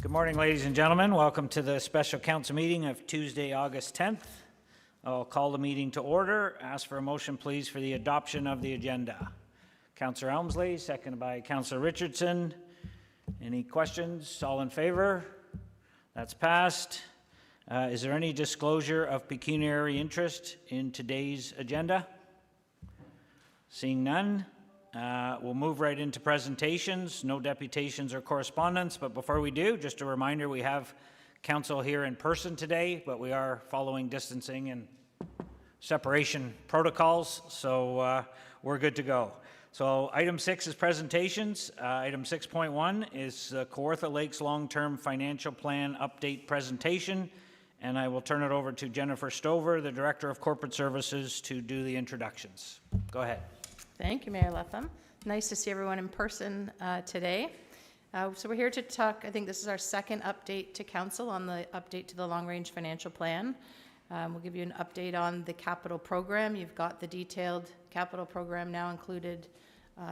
Good morning, ladies and gentlemen. Welcome to the special council meeting of Tuesday, August 10th. I'll call the meeting to order. Ask for a motion, please, for the adoption of the agenda. Councillor Elmsley, seconded by Councillor Richardson. Any questions? All in favor? That's passed. Is there any disclosure of pecuniary interest in today's agenda? Seeing none, we'll move right into presentations. No deputations or correspondence, but before we do, just a reminder, we have council here in person today, but we are following distancing and separation protocols, so we're good to go. So item 6 is presentations. Item 6.1 is Kawartha Lakes Long-Term Financial Plan Update Presentation, and I will turn it over to Jennifer Stover, the Director of Corporate Services, to do the introductions. Go ahead. Thank you, Mayor Letham. Nice to see everyone in person today. So we're here to talk, I think this is our second update to Council on the update to the long-range financial plan. We'll give you an update on the capital program. You've got the detailed capital program now included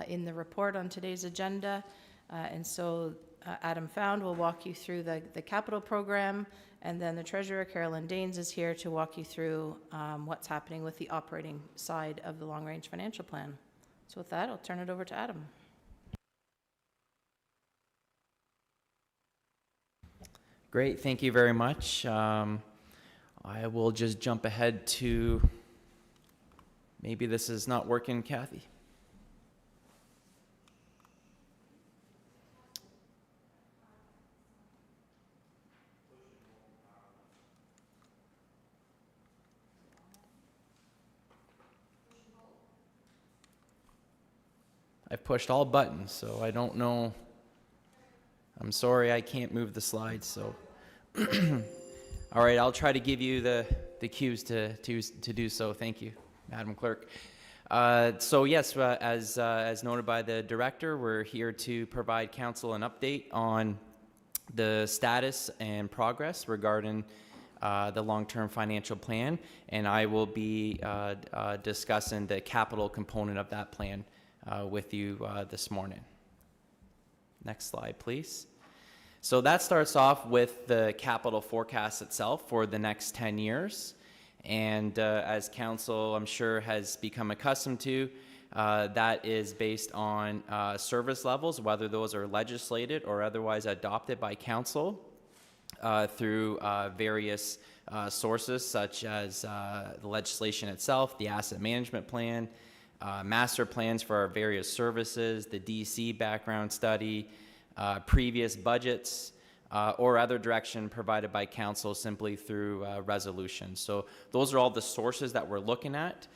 in the report on today's agenda. And so Adam Found will walk you through the capital program, and then the Treasurer, Carolyn Daines, is here to walk you through what's happening with the operating side of the long-range financial plan. So with that, I'll turn it over to Adam. Great, thank you very much. I will just jump ahead to, maybe this is not working, Kathy. I've pushed all buttons, so I don't know. I'm sorry I can't move the slides, so. All right, I'll try to give you the cues to do so. Thank you, Madam Clerk. So yes, as noted by the Director, we're here to provide Council an update on the status and progress regarding the long-term financial plan, and I will be discussing the capital component of that plan with you this morning. Next slide, please. So that starts off with the capital forecast itself for the next 10 years. And as Council, I'm sure, has become accustomed to, that is based on service levels, whether those are legislated or otherwise adopted by Council through various sources, such as the legislation itself, the asset management plan, master plans for our various services, the DC background study, previous budgets, or other direction provided by Council simply through resolution. So those are all the sources that we're looking at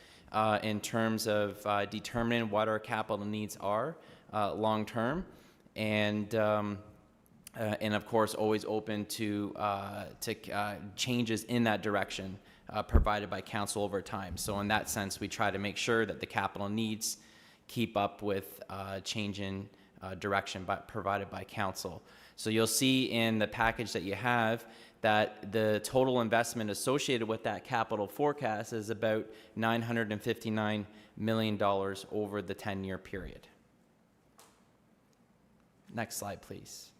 in terms of determining what our capital needs are long term, and of course always open to changes in that direction provided by Council over time. So in that sense, we try to make sure that the capital needs keep up with changing direction provided by Council. So you'll see in the package that you have that the total investment associated with that capital forecast is about $959 million over the 10-year period. Next slide, please.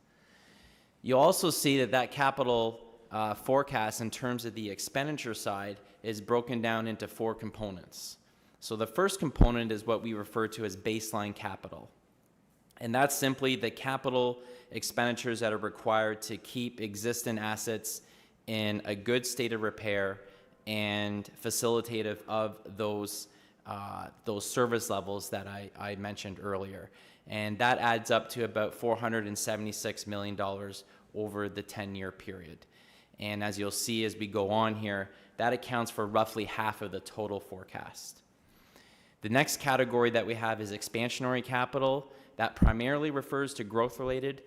You'll also see that capital forecast in terms of the expenditure side is broken down into 4 components. So the first component is what we refer to as baseline capital. And that's simply the capital expenditures that are required to keep existing assets in a good state of repair and facilitative of those service levels that I mentioned earlier. And that adds up to about $476 million over the 10-year period. And as you'll see as we go on here, that accounts for roughly half of the total forecast. The next category that we have is expansionary capital. That primarily refers to growth-related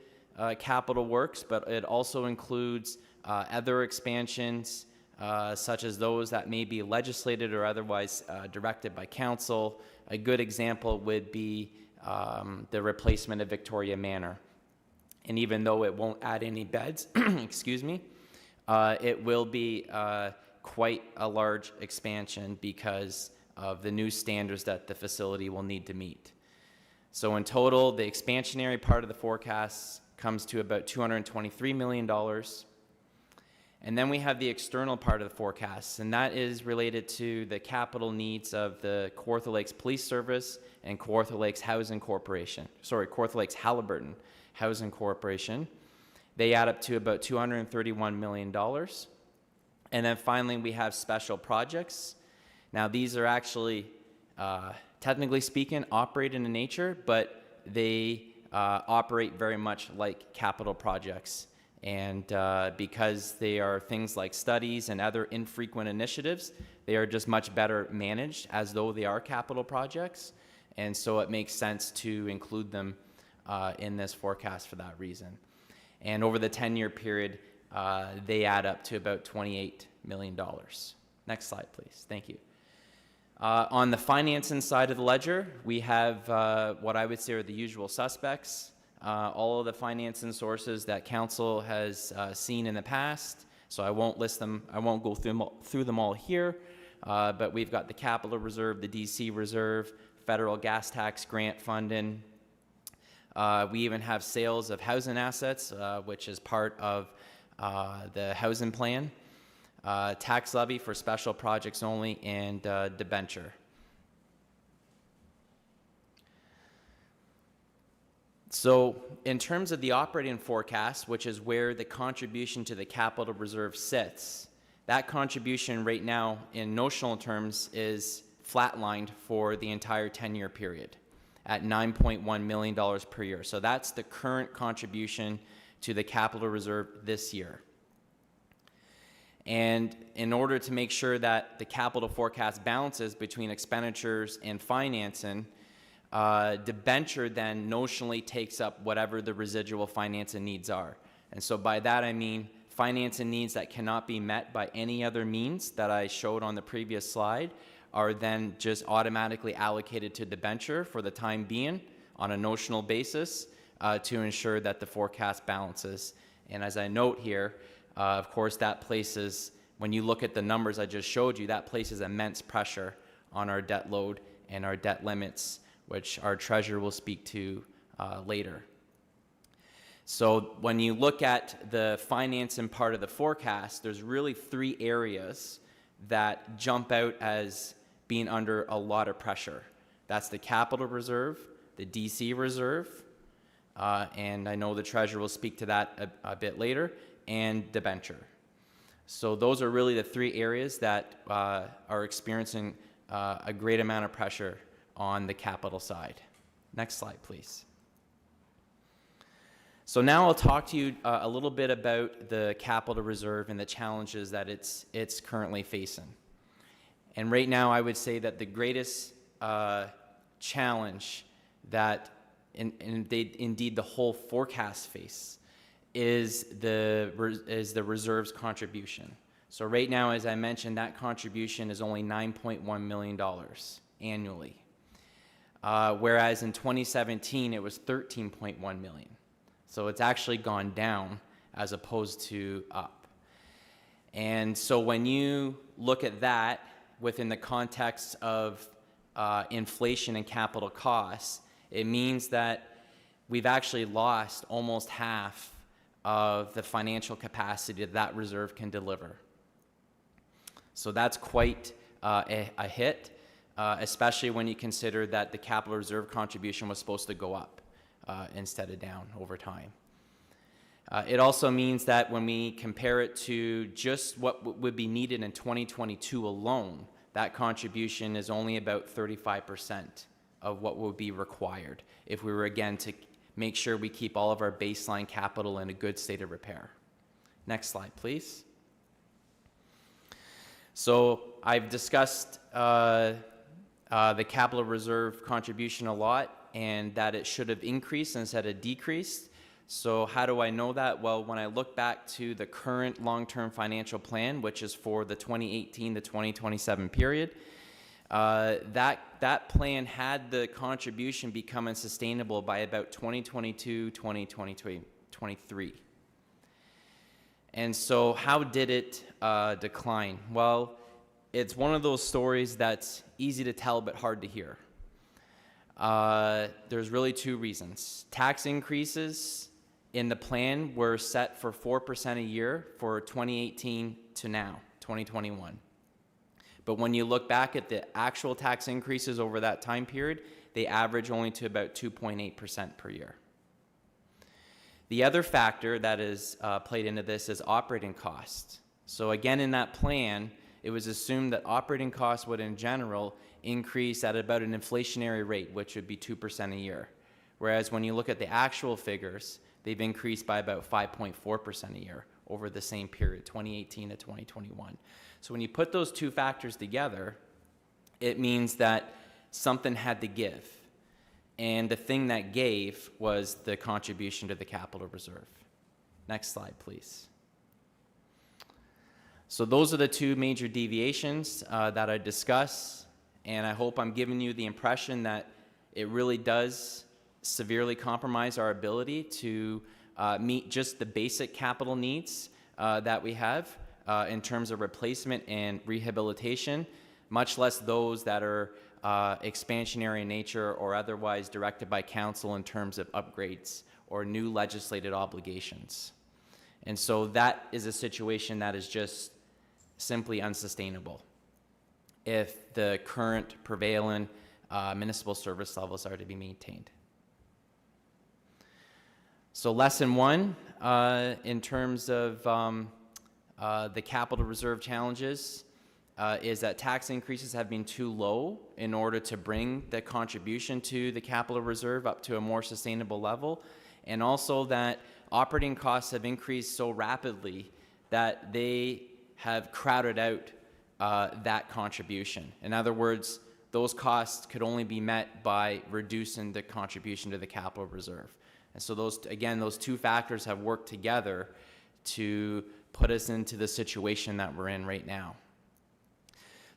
capital works, but it also includes other expansions, such as those that may be legislated or otherwise directed by Council. A good example would be the replacement of Victoria Manor. And even though it won't add any beds, excuse me, it will be quite a large expansion because of the new standards that the facility will need to meet. So in total, the expansionary part of the forecast comes to about $223 million. And then we have the external part of the forecast, and that is related to the capital needs of the Kawartha Lakes Police Service and Kawartha Lakes Housing Corporation. Sorry, Kawartha Lakes Halliburton Housing Corporation. They add up to about $231 million. And then finally, we have special projects. Now, these are actually, technically speaking, operated in nature, but they operate very much like capital projects. And because they are things like studies and other infrequent initiatives, they are just much better managed as though they are capital projects. And so it makes sense to include them in this forecast for that reason. And over the 10-year period, they add up to about $28 million. Next slide, please. Thank you. On the financing side of the ledger, we have what I would say are the usual suspects. All of the financing sources that council has seen in the past, so I won't list them, I won't go through them all here, but we've got the capital reserve, the DC reserve, federal gas tax grant funding. We even have sales of housing assets, which is part of the housing plan, tax levy for special projects only, and debenture. So in terms of the operating forecast, which is where the contribution to the capital reserve sits, that contribution right now in notional terms is flatlined for the entire 10-year period at $9.1 million per year. So that's the current contribution to the capital reserve this year. And in order to make sure that the capital forecast balances between expenditures and financing, debenture then notionally takes up whatever the residual financing needs are. And so by that I mean financing needs that cannot be met by any other means that I showed on the previous slide are then just automatically allocated to debenture for the time being on a notional basis to ensure that the forecast balances. And as I note here, of course that places, when you look at the numbers I just showed you, that places immense pressure on our debt load and our debt limits, which our treasurer will speak to later. So when you look at the financing part of the forecast, there's really three areas that jump out as being under a lot of pressure. That's the capital reserve, the DC reserve, and I know the treasurer will speak to that a bit later, and debenture. So those are really the three areas that are experiencing a great amount of pressure on the capital side. Next slide, please. So now I'll talk to you a little bit about the capital reserve and the challenges that it's currently facing. And right now I would say that the greatest challenge that indeed the whole forecast face is the reserve's contribution. So right now, as I mentioned, that contribution is only $9.1 million annually. Whereas in 2017, it was $13.1 million. So it's actually gone down as opposed to up. And so when you look at that within the context of inflation and capital costs, it means that we've actually lost almost half of the financial capacity that reserve can deliver. So that's quite a hit. Especially when you consider that the capital reserve contribution was supposed to go up instead of down over time. It also means that when we compare it to just what would be needed in 2022 alone, that contribution is only about 35% of what would be required if we were again to make sure we keep all of our baseline capital in a good state of repair. Next slide, please. So I've discussed the capital reserve contribution a lot, and that it should have increased instead of decreased. So how do I know that? Well, when I look back to the current long-term financial plan, which is for the 2018 to 2027 period, that plan had the contribution become unsustainable by about 2022, 2023. And so how did it decline? Well, it's one of those stories that's easy to tell but hard to hear. There's really two reasons. Tax increases in the plan were set for 4% a year for 2018 to now, 2021. But when you look back at the actual tax increases over that time period, they average only to about 2.8% per year. The other factor that is played into this is operating costs. So again, in that plan, it was assumed that operating costs would in general increase at about an inflationary rate, which would be 2% a year. Whereas when you look at the actual figures, they've increased by about 5.4% a year over the same period, 2018 to 2021. So when you put those two factors together, it means that something had to give. And the thing that gave was the contribution to the capital reserve. Next slide, please. So those are the two major deviations that I discuss, and I hope I'm giving you the impression that it really does severely compromise our ability to meet just the basic capital needs that we have in terms of replacement and rehabilitation, much less those that are expansionary in nature or otherwise directed by council in terms of upgrades or new legislated obligations. And so that is a situation that is just simply unsustainable if the current prevailing municipal service levels are to be maintained. So lesson one, in terms of the capital reserve challenges, is that tax increases have been too low in order to bring the contribution to the capital reserve up to a more sustainable level, and also that operating costs have increased so rapidly that they have crowded out that contribution. In other words, those costs could only be met by reducing the contribution to the capital reserve. And so those two factors have worked together to put us into the situation that we're in right now.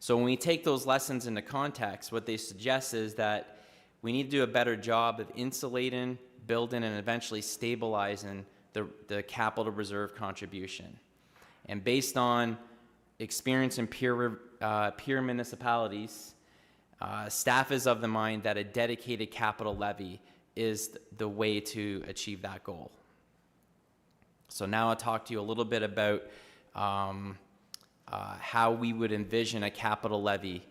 So when we take those lessons into context, what they suggest is that we need to do a better job of insulating, building, and eventually stabilizing the capital reserve contribution. And based on experience in peer municipalities, staff is of the mind that a dedicated capital levy is the way to achieve that goal. So now I'll talk to you a little bit about how we would envision a capital levy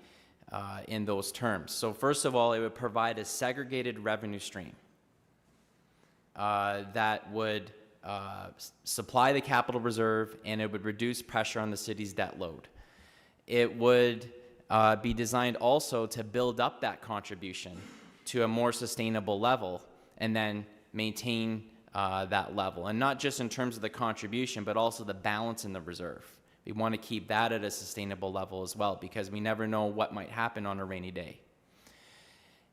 in those terms. So first of all, it would provide a segregated revenue stream that would supply the capital reserve, and it would reduce pressure on the city's debt load. It would be designed also to build up that contribution to a more sustainable level and then maintain that level. And not just in terms of the contribution, but also the balance in the reserve. We want to keep that at a sustainable level as well, because we never know what might happen on a rainy day.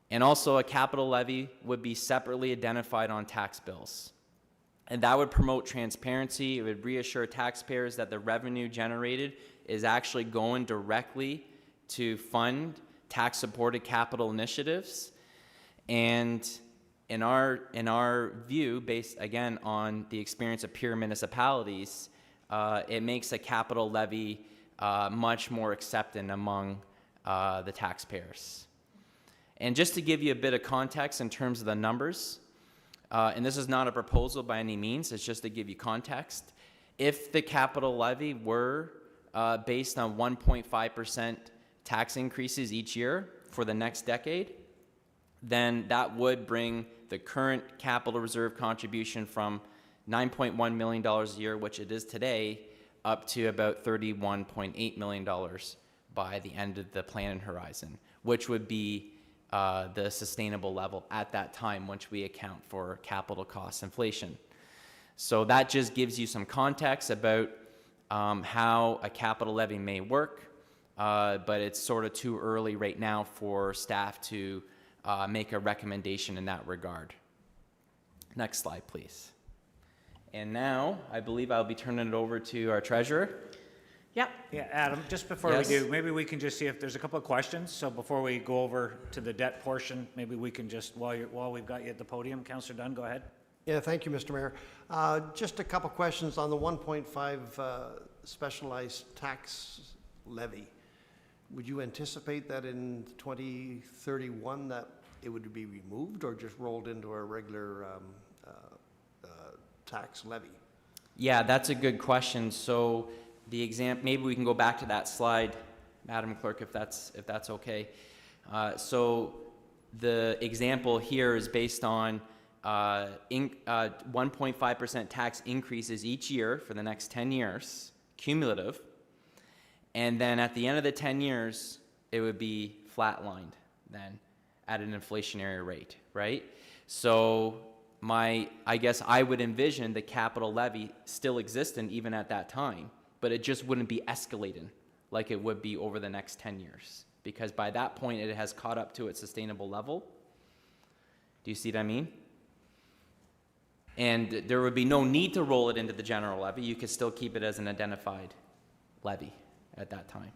And also a capital levy would be separately identified on tax bills. And that would promote transparency. It would reassure taxpayers that the revenue generated is actually going directly to fund tax-supported capital initiatives. And in our view, based again on the experience of peer municipalities, it makes a capital levy much more accepted among the taxpayers. And just to give you a bit of context in terms of the numbers, and this is not a proposal by any means, it's just to give you context. If the capital levy were based on 1.5% tax increases each year for the next decade, then that would bring the current capital reserve contribution from $9.1 million a year, which it is today, up to about $31.8 million by the end of the planning horizon, which would be the sustainable level at that time once we account for capital cost inflation. So that just gives you some context about how a capital levy may work, but it's sort of too early right now for staff to make a recommendation in that regard. Next slide, please. And now, I believe I'll be turning it over to our treasurer. Yeah, Adam, just before Yes. we do, maybe we can just see if there's a couple of questions. So before we go over to the debt portion, maybe we can just, while we've got you at the podium, Councillor Dunn, go ahead. Yeah, thank you, Mr. Mayor. Just a couple questions on the 1.5 specialized tax levy. Would you anticipate that in 2031 that it would be removed or just rolled into our regular tax levy? Yeah, that's a good question. So maybe we can go back to that slide, Madam Clerk, if that's okay. So the example here is based on 1.5% tax increases each year for the next 10 years, cumulative. And then at the end of the 10 years, it would be flatlined then at an inflationary rate, right? So I guess I would envision the capital levy still existing even at that time, but it just wouldn't be escalating like it would be over the next 10 years. Because by that point, it has caught up to its sustainable level. Do you see what I mean? And there would be no need to roll it into the general levy. You could still keep it as an identified levy at that time.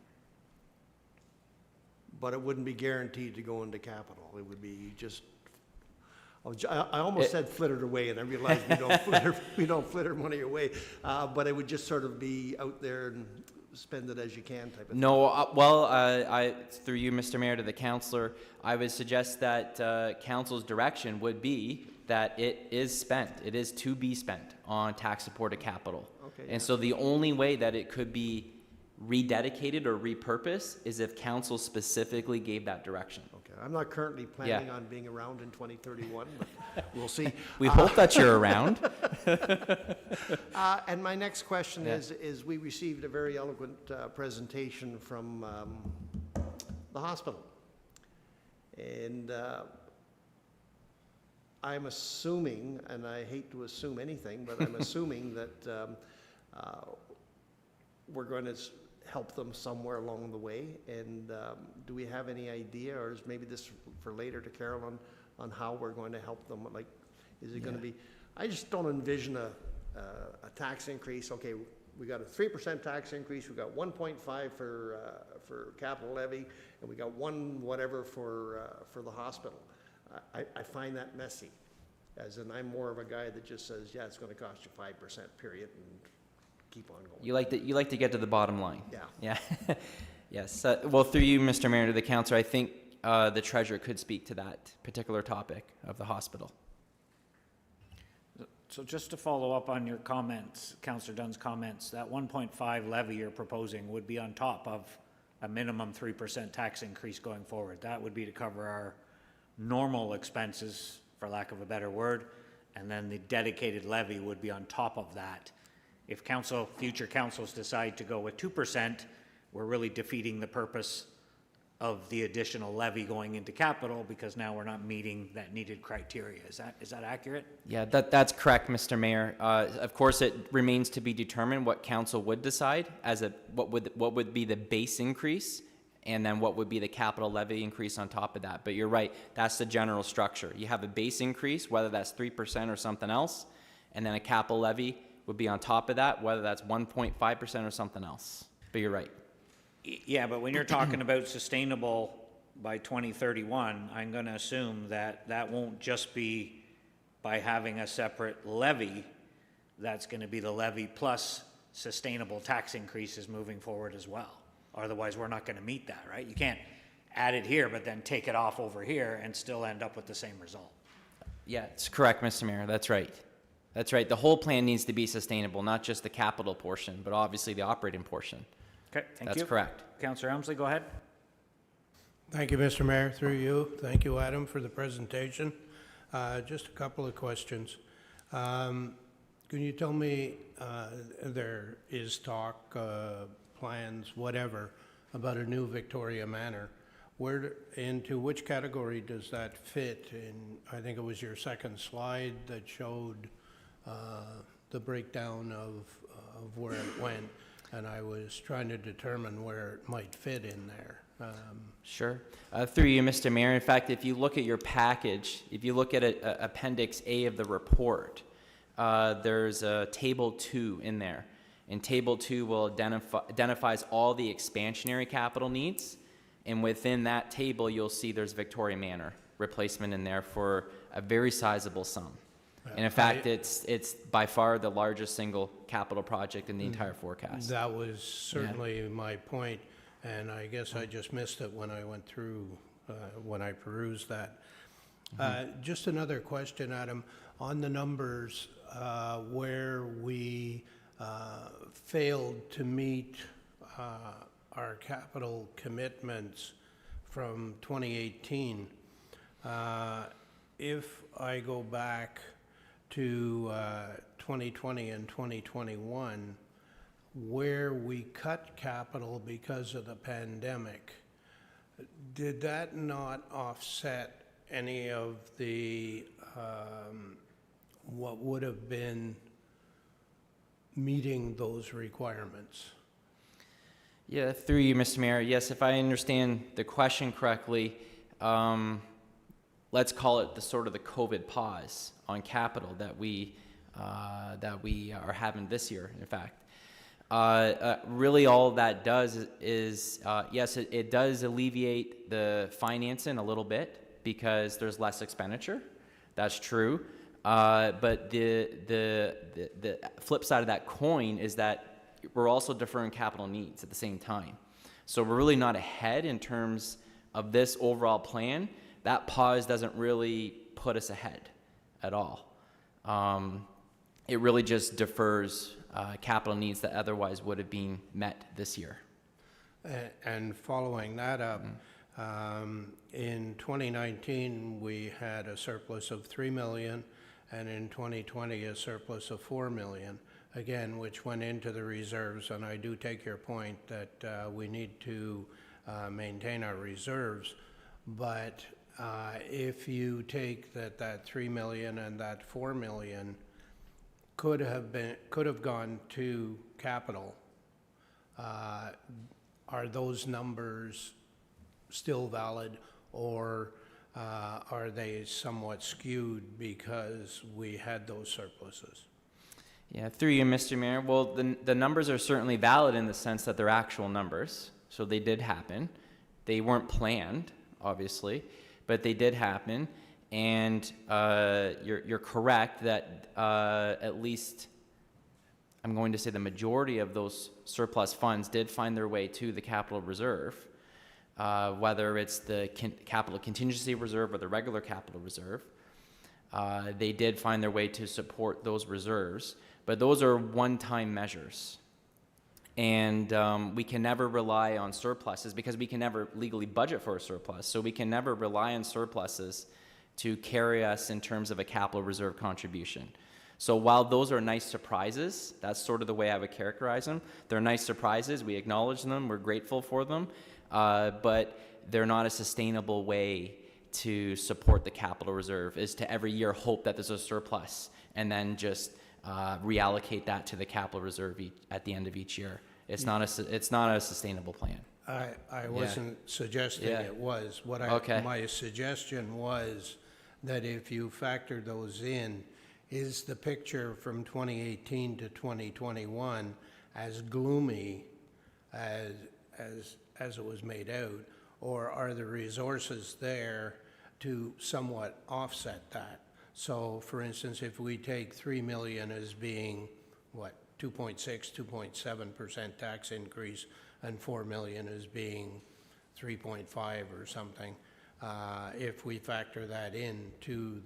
But it wouldn't be guaranteed to go into capital. It would be just, I almost said flittered away, and I realized we don't flitter money away. But it would just sort of be out there and spend it as you can type of thing. No, through you, Mr. Mayor, to the councillor, I would suggest that council's direction would be that it is spent. It is to be spent on tax-supported capital. Okay, And so the only way that it could be rededicated or repurposed is if council specifically gave that direction. Okay, I'm not currently planning on being around in 2031, but we'll see. We hope that you're around. And my next question Yeah. is we received a very eloquent presentation from the hospital. And I'm assuming, and I hate to assume anything, but I'm assuming that we're going to help them somewhere along the way. And do we have any idea, or is maybe this for later to Carol, on how we're going to help them? Like, is it going to be, I just don't envision a tax increase. Okay, we got a 3% tax increase, we got 1.5 for capital levy, and we got 1 whatever for the hospital. I find that messy, as in I'm more of a guy that just says, yeah, it's going to cost you 5%, period, and keep on going. You like to get to the bottom line. Yeah. Yeah. Yes. Well, through you, Mr. Mayor, to the councillor, I think the treasurer could speak to that particular topic of the hospital. So just to follow up on your comments, Councillor Dunn's comments, that 1.5 levy you're proposing would be on top of a minimum 3% tax increase going forward. That would be to cover our normal expenses, for lack of a better word, and then the dedicated levy would be on top of that. If future councils decide to go with 2%, we're really defeating the purpose of the additional levy going into capital, because now we're not meeting that needed criteria. Is that accurate? Yeah, that's correct, Mr. Mayor. Of course, it remains to be determined what council would decide as what would be the base increase, and then what would be the capital levy increase on top of that. But you're right, that's the general structure. You have a base increase, whether that's 3% or something else, and then a capital levy would be on top of that, whether that's 1.5% or something else. But you're right. Yeah, but when you're talking about sustainable by 2031, I'm going to assume that that won't just be by having a separate levy. That's going to be the levy plus sustainable tax increases moving forward as well. Otherwise, we're not going to meet that, right? You can't add it here, but then take it off over here and still end up with the same result. Yeah, it's correct, Mr. Mayor. That's right. That's right. The whole plan needs to be sustainable, not just the capital portion, but obviously the operating portion. Okay, thank you. That's correct. Councillor Elmsley, go ahead. Thank you, Mr. Mayor, through you. Thank you, Adam, for the presentation. Just a couple of questions. Can you tell me, there is talk, plans, whatever, about a new Victoria Manor. Into which category does that fit? I think it was your second slide that showed the breakdown of where it went, and I was trying to determine where it might fit in there. Sure. Through you, Mr. Mayor. In fact, if you look at your package, if you look at Appendix A of the report, there's a Table 2 in there. And Table 2 will identifies all the expansionary capital needs. And within that table, you'll see there's Victoria Manor replacement in there for a very sizable sum. And in fact, it's by far the largest single capital project in the entire forecast. That was certainly my point, and I guess I just missed it when I went through, when I perused that. Just another question, Adam, on the numbers where we failed to meet our capital commitments from 2018. If I go back to 2020 and 2021, where we cut capital because of the pandemic, did that not offset any of the, what would have been meeting those requirements? Yeah, through you, Mr. Mayor. Yes, if I understand the question correctly, let's call it the sort of the COVID pause on capital that we are having this year, in fact. Really all that does is yes, it does alleviate the financing a little bit because there's less expenditure. That's true. But the flip side of that coin is that we're also deferring capital needs at the same time. So we're really not ahead in terms of this overall plan. That pause doesn't really put us ahead at all. It really just defers capital needs that otherwise would have been met this year. And following that up, in 2019, we had a surplus of 3 million, and in 2020, a surplus of 4 million, again, which went into the reserves. And I do take your point that we need to maintain our reserves. But if you take that 3 million and that 4 million could have gone to capital, are those numbers still valid, or are they somewhat skewed because we had those surpluses? Yeah, through you, Mr. Mayor. Well, the numbers are certainly valid in the sense that they're actual numbers. So they did happen. They weren't planned, obviously, but they did happen. And you're correct that at least, I'm going to say the majority of those surplus funds did find their way to the capital reserve, whether it's the capital contingency reserve or the regular capital reserve. They did find their way to support those reserves, but those are one-time measures. And we can never rely on surpluses because we can never legally budget for a surplus. So we can never rely on surpluses to carry us in terms of a capital reserve contribution. So while those are nice surprises, that's sort of the way I would characterize them. They're nice surprises. We acknowledge them. We're grateful for them. But they're not a sustainable way to support the capital reserve, is to every year hope that there's a surplus and then just reallocate that to the capital reserve at the end of each year. It's not a sustainable plan. I wasn't suggesting Yeah. it was. Okay. My suggestion was that if you factor those in, is the picture from 2018 to 2021 as gloomy as it was made out, or are the resources there to somewhat offset that? So, for instance, if we take 3 million as being, 2.6, 2.7% tax increase, and 4 million as being 3.5 or something, if we factor that in to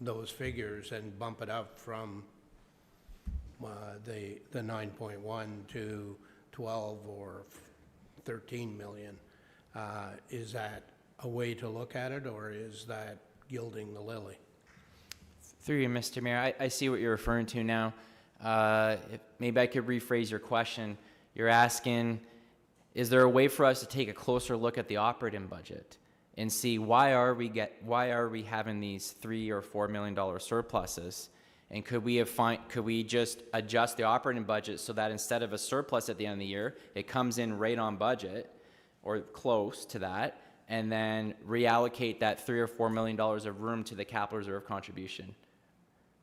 those figures and bump it up from the 9.1 to 12 or 13 million, is that a way to look at it, or is that gilding the lily? Through you, Mr. Mayor, I see what you're referring to now. Maybe I could rephrase your question. You're asking, is there a way for us to take a closer look at the operating budget and see why are we having these $3 or $4 million surpluses, and could we just adjust the operating budget so that instead of a surplus at the end of the year, it comes in right on budget or close to that, and then reallocate that $3 or $4 million of room to the capital reserve contribution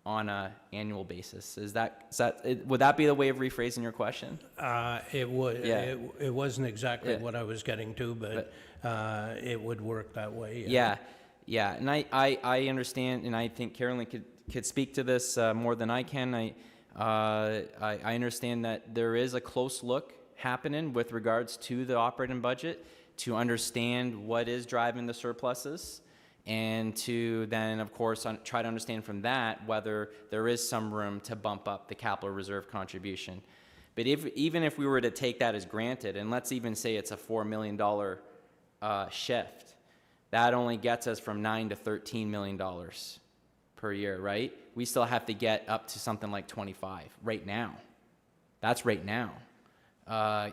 on an annual basis? Would that be the way of rephrasing your question? It would. Yeah. It wasn't exactly Yeah. what I was getting to, but it would work that way. Yeah. And I understand, and I think Carolyn could speak to this more than I can. I understand that there is a close look happening with regards to the operating budget to understand what is driving the surpluses and to then, of course, try to understand from that whether there is some room to bump up the capital reserve contribution. But even if we were to take that as granted, and let's even say it's a $4 million shift, that only gets us from $9 to $13 million per year, right? We still have to get up to something like 25 right now. That's right now.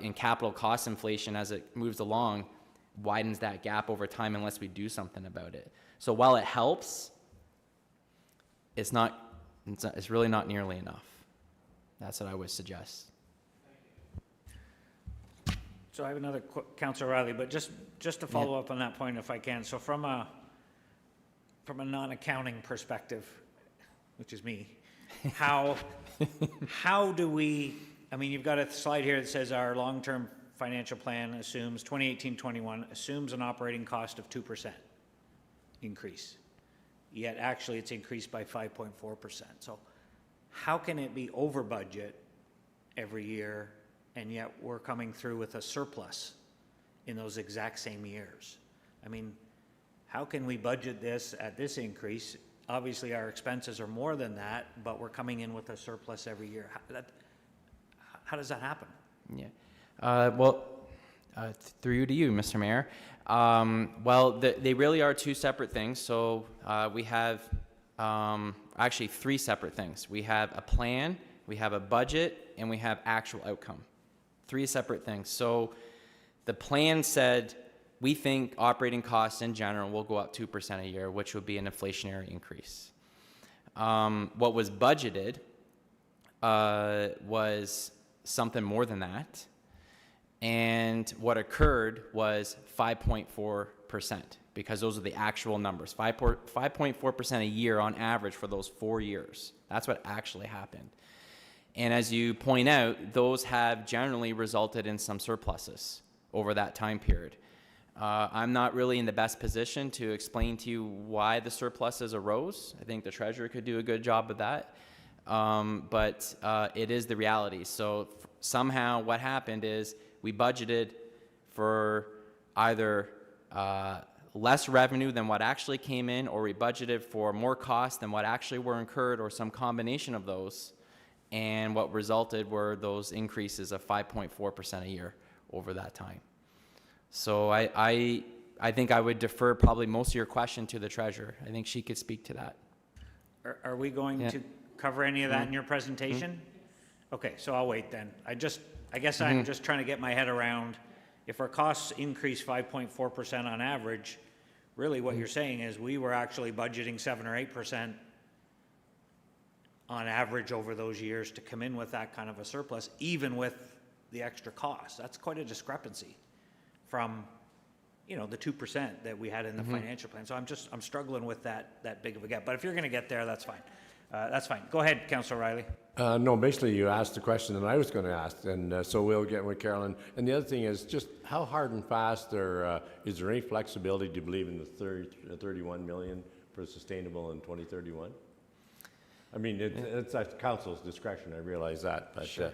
In capital cost inflation, as it moves along, widens that gap over time unless we do something about it. So while it helps, it's really not nearly enough. That's what I would suggest. So I have another, Councillor Riley, but just to follow up on that point if I can. So from a non-accounting perspective, which is me, how do we, I mean, you've got a slide here that says our long-term financial plan assumes 2018-21 assumes an operating cost of 2% increase. Yet actually it's increased by 5.4%. So how can it be over budget every year and yet we're coming through with a surplus in those exact same years? I mean, how can we budget this at this increase? Obviously our expenses are more than that, but we're coming in with a surplus every year. How does that happen? Yeah. Through to you, Mr. Mayor. They really are two separate things. So we have actually three separate things. We have a plan, we have a budget, and we have actual outcome. Three separate things. So the plan said we think operating costs in general will go up 2% a year, which would be an inflationary increase. What was budgeted was something more than that. And what occurred was 5.4%, because those are the actual numbers. 5.4% a year on average for those 4 years. That's what actually happened. And as you point out, those have generally resulted in some surpluses over that time period. I'm not really in the best position to explain to you why the surpluses arose. I think the treasurer could do a good job of that. But it is the reality. So somehow what happened is we budgeted for either less revenue than what actually came in, or we budgeted for more costs than what actually were incurred, or some combination of those. And what resulted were those increases of 5.4% a year over that time. So I think I would defer probably most of your question to the treasurer. I think she could speak to that. Are we going to cover any of that in your presentation? Okay, so I'll wait then. I guess I'm just trying to get my head around, if our costs increase 5.4% on average, really what you're saying is we were actually budgeting 7 or 8% on average over those years to come in with that kind of a surplus, even with the extra cost. That's quite a discrepancy from, the 2% that we had in the financial plan. So I'm struggling with that big of a gap. But if you're going to get there, that's fine. That's fine. Go ahead, Councillor Riley. No, basically you asked the question that I was going to ask, and so we'll get with Carolyn. And the other thing is just how hard and fast is there any flexibility, do you believe, in the 31 million for sustainable in 2031? I mean, it's at council's discretion, I realize that, but... Sure.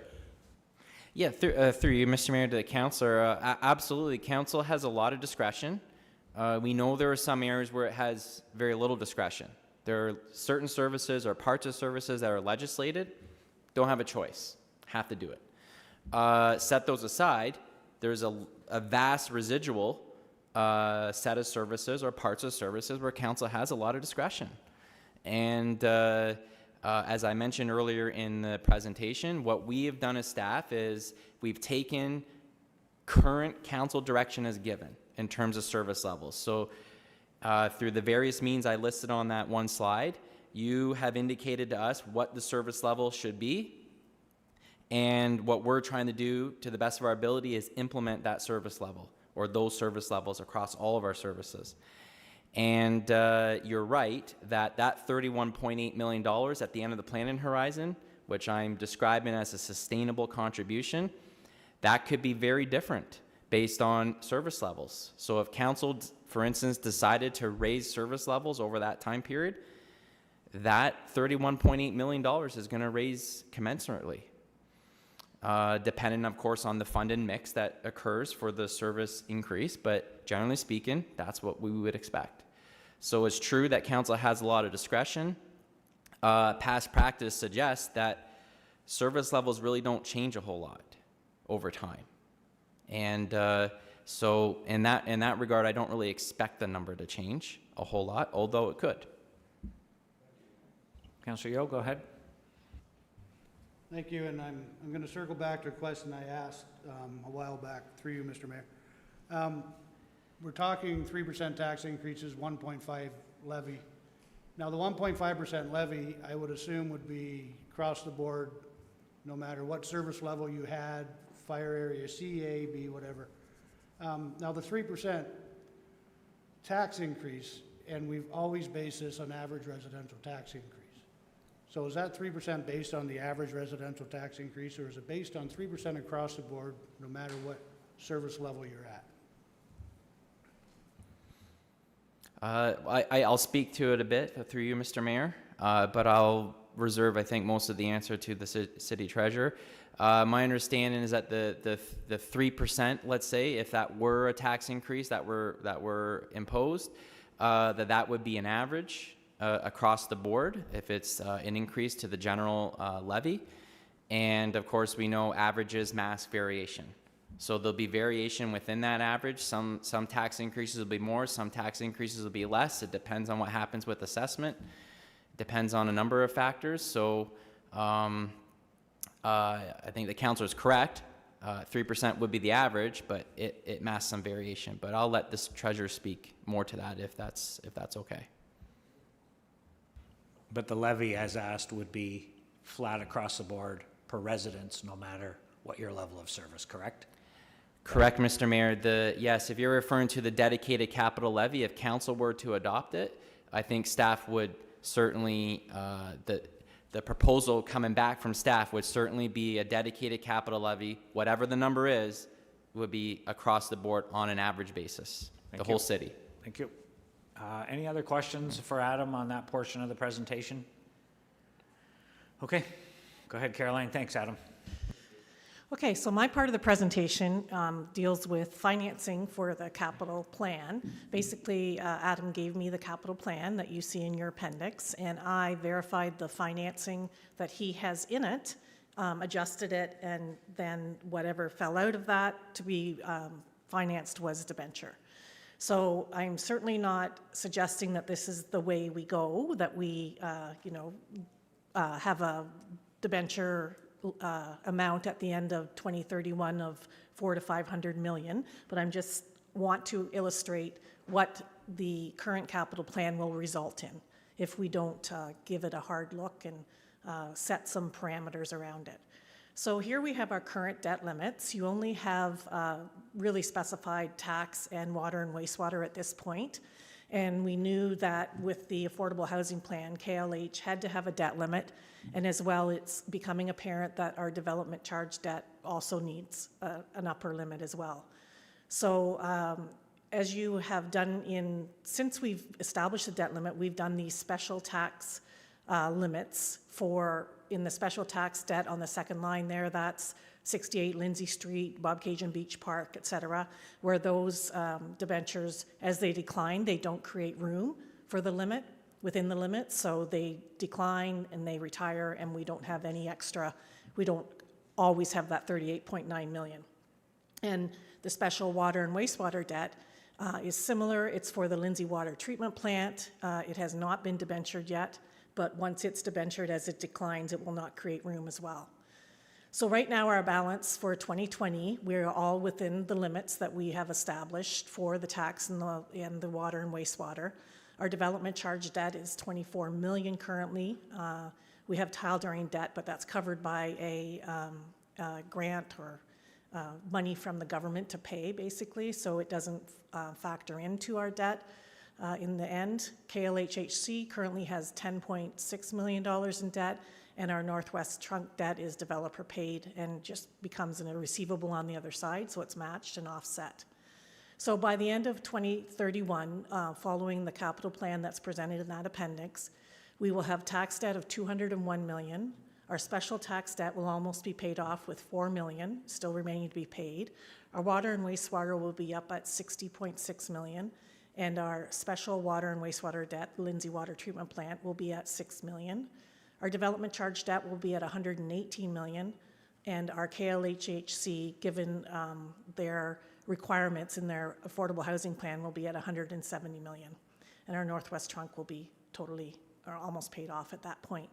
Yeah, through you, Mr. Mayor, to the councillor, absolutely, council has a lot of discretion. We know there are some areas where it has very little discretion. There are certain services or parts of services that are legislated, don't have a choice, have to do it. Set those aside, there's a vast residual set of services or parts of services where council has a lot of discretion. And as I mentioned earlier in the presentation, what we have done as staff is we've taken current council direction as given in terms of service levels. So through the various means I listed on that one slide, you have indicated to us what the service level should be. And what we're trying to do to the best of our ability is implement that service level or those service levels across all of our services. And you're right that $31.8 million at the end of the planning horizon, which I'm describing as a sustainable contribution, that could be very different based on service levels. So if council, for instance, decided to raise service levels over that time period, that $31.8 million is going to raise commensurately, depending, of course, on the funded mix that occurs for the service increase. But generally speaking, that's what we would expect. So it's true that council has a lot of discretion. Past practice suggests that service levels really don't change a whole lot over time. And so in that regard, I don't really expect the number to change a whole lot, although it could. Councillor Yeo, go ahead. Thank you, and I'm going to circle back to a question I asked a while back through you, Mr. Mayor. We're talking 3% tax increases, 1.5 levy. Now, the 1.5% levy, I would assume, would be across the board, no matter what service level you had, fire area, C, A, B, whatever. Now, the 3% tax increase, and we've always based this on average residential tax increase. So is that 3% based on the average residential tax increase, or is it based on 3% across the board, no matter what service level you're at? I'll speak to it a bit through you, Mr. Mayor, but I'll reserve, I think, most of the answer to the city treasurer. My understanding is that the 3%, let's say, if that were a tax increase that were imposed, that would be an average across the board if it's an increase to the general levy. And of course, we know averages mask variation. So there'll be variation within that average. Some tax increases will be more, some tax increases will be less. It depends on what happens with assessment. It depends on a number of factors. So I think the councilor is correct. 3% would be the average, but it masks some variation. But I'll let this treasurer speak more to that if that's okay. But the levy, as asked, would be flat across the board per residence, no matter what your level of service, correct? Correct, Mr. Mayor. Yes, if you're referring to the dedicated capital levy, if council were to adopt it, I think staff would certainly, the proposal coming back from staff would certainly be a dedicated capital levy, whatever the number is, would be across the board on an average basis, the whole city. Thank you. Any other questions for Adam on that portion of the presentation? Okay, go ahead, Caroline. Thanks, Adam. Okay, so my part of the presentation deals with financing for the capital plan. Basically, Adam gave me the capital plan that you see in your appendix, and I verified the financing that he has in it, adjusted it, and then whatever fell out of that to be financed was debenture. So I'm certainly not suggesting that this is the way we go, that we, have a debenture amount at the end of 2031 of $400 to $500 million, but I'm just want to illustrate what the current capital plan will result in if we don't give it a hard look and set some parameters around it. So here we have our current debt limits. You only have really specified tax and water and wastewater at this point. And we knew that with the affordable housing plan, KLH had to have a debt limit. And as well, it's becoming apparent that our development charge debt also needs an upper limit as well. So as you have done since we've established the debt limit, we've done these special tax limits in the special tax debt on the second line there, that's 68 Lindsay Street, Bobcaygeon Beach Park, et cetera, where those debentures, as they decline, they don't create room for the limit, within the limit, so they decline and they retire, and we don't have any extra, we don't always have that 38.9 million. And the special water and wastewater debt is similar. It's for the Lindsay Water Treatment Plant. It has not been debentured yet, but once it's debentured, as it declines, it will not create room as well. So right now, our balance for 2020, we're all within the limits that we have established for the tax and the water and wastewater. Our development charge debt is 24 million currently. We have tile drain debt, but that's covered by a grant or money from the government to pay, basically, so it doesn't factor into our debt. In the end, KLHHC currently has $10.6 million in debt, and our Northwest Trunk debt is developer paid and just becomes a receivable on the other side, so it's matched and offset. So by the end of 2031, following the capital plan that's presented in that appendix, we will have tax debt of $201 million. Our special tax debt will almost be paid off with $4 million, still remaining to be paid. Our water and wastewater will be up at $60.6 million. and our special water and wastewater debt, Lindsay Water Treatment Plant, will be at $6 million. Our development charge debt will be at $118 million, and our KLHHC, given their requirements in their affordable housing plan, will be at $170 million. And our Northwest Trunk will be totally or almost paid off at that point.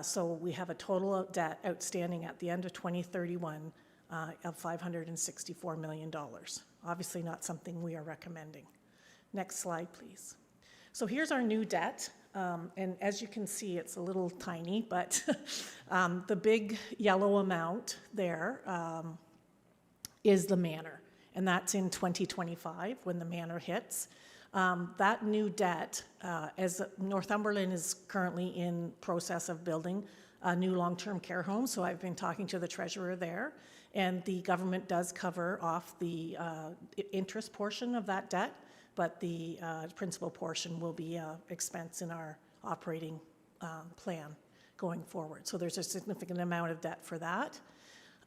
So we have a total of debt outstanding at the end of 2031 of $564 million. Obviously not something we are recommending. Next slide, please. So here's our new debt. And as you can see, it's a little tiny, but the big yellow amount there is the manor. And that's in 2025 when the manor hits. That new debt, as Northumberland is currently in process of building a new long-term care home, so I've been talking to the treasurer there, and the government does cover off the interest portion of that debt, but the principal portion will be expense in our operating plan going forward. So there's a significant amount of debt for that.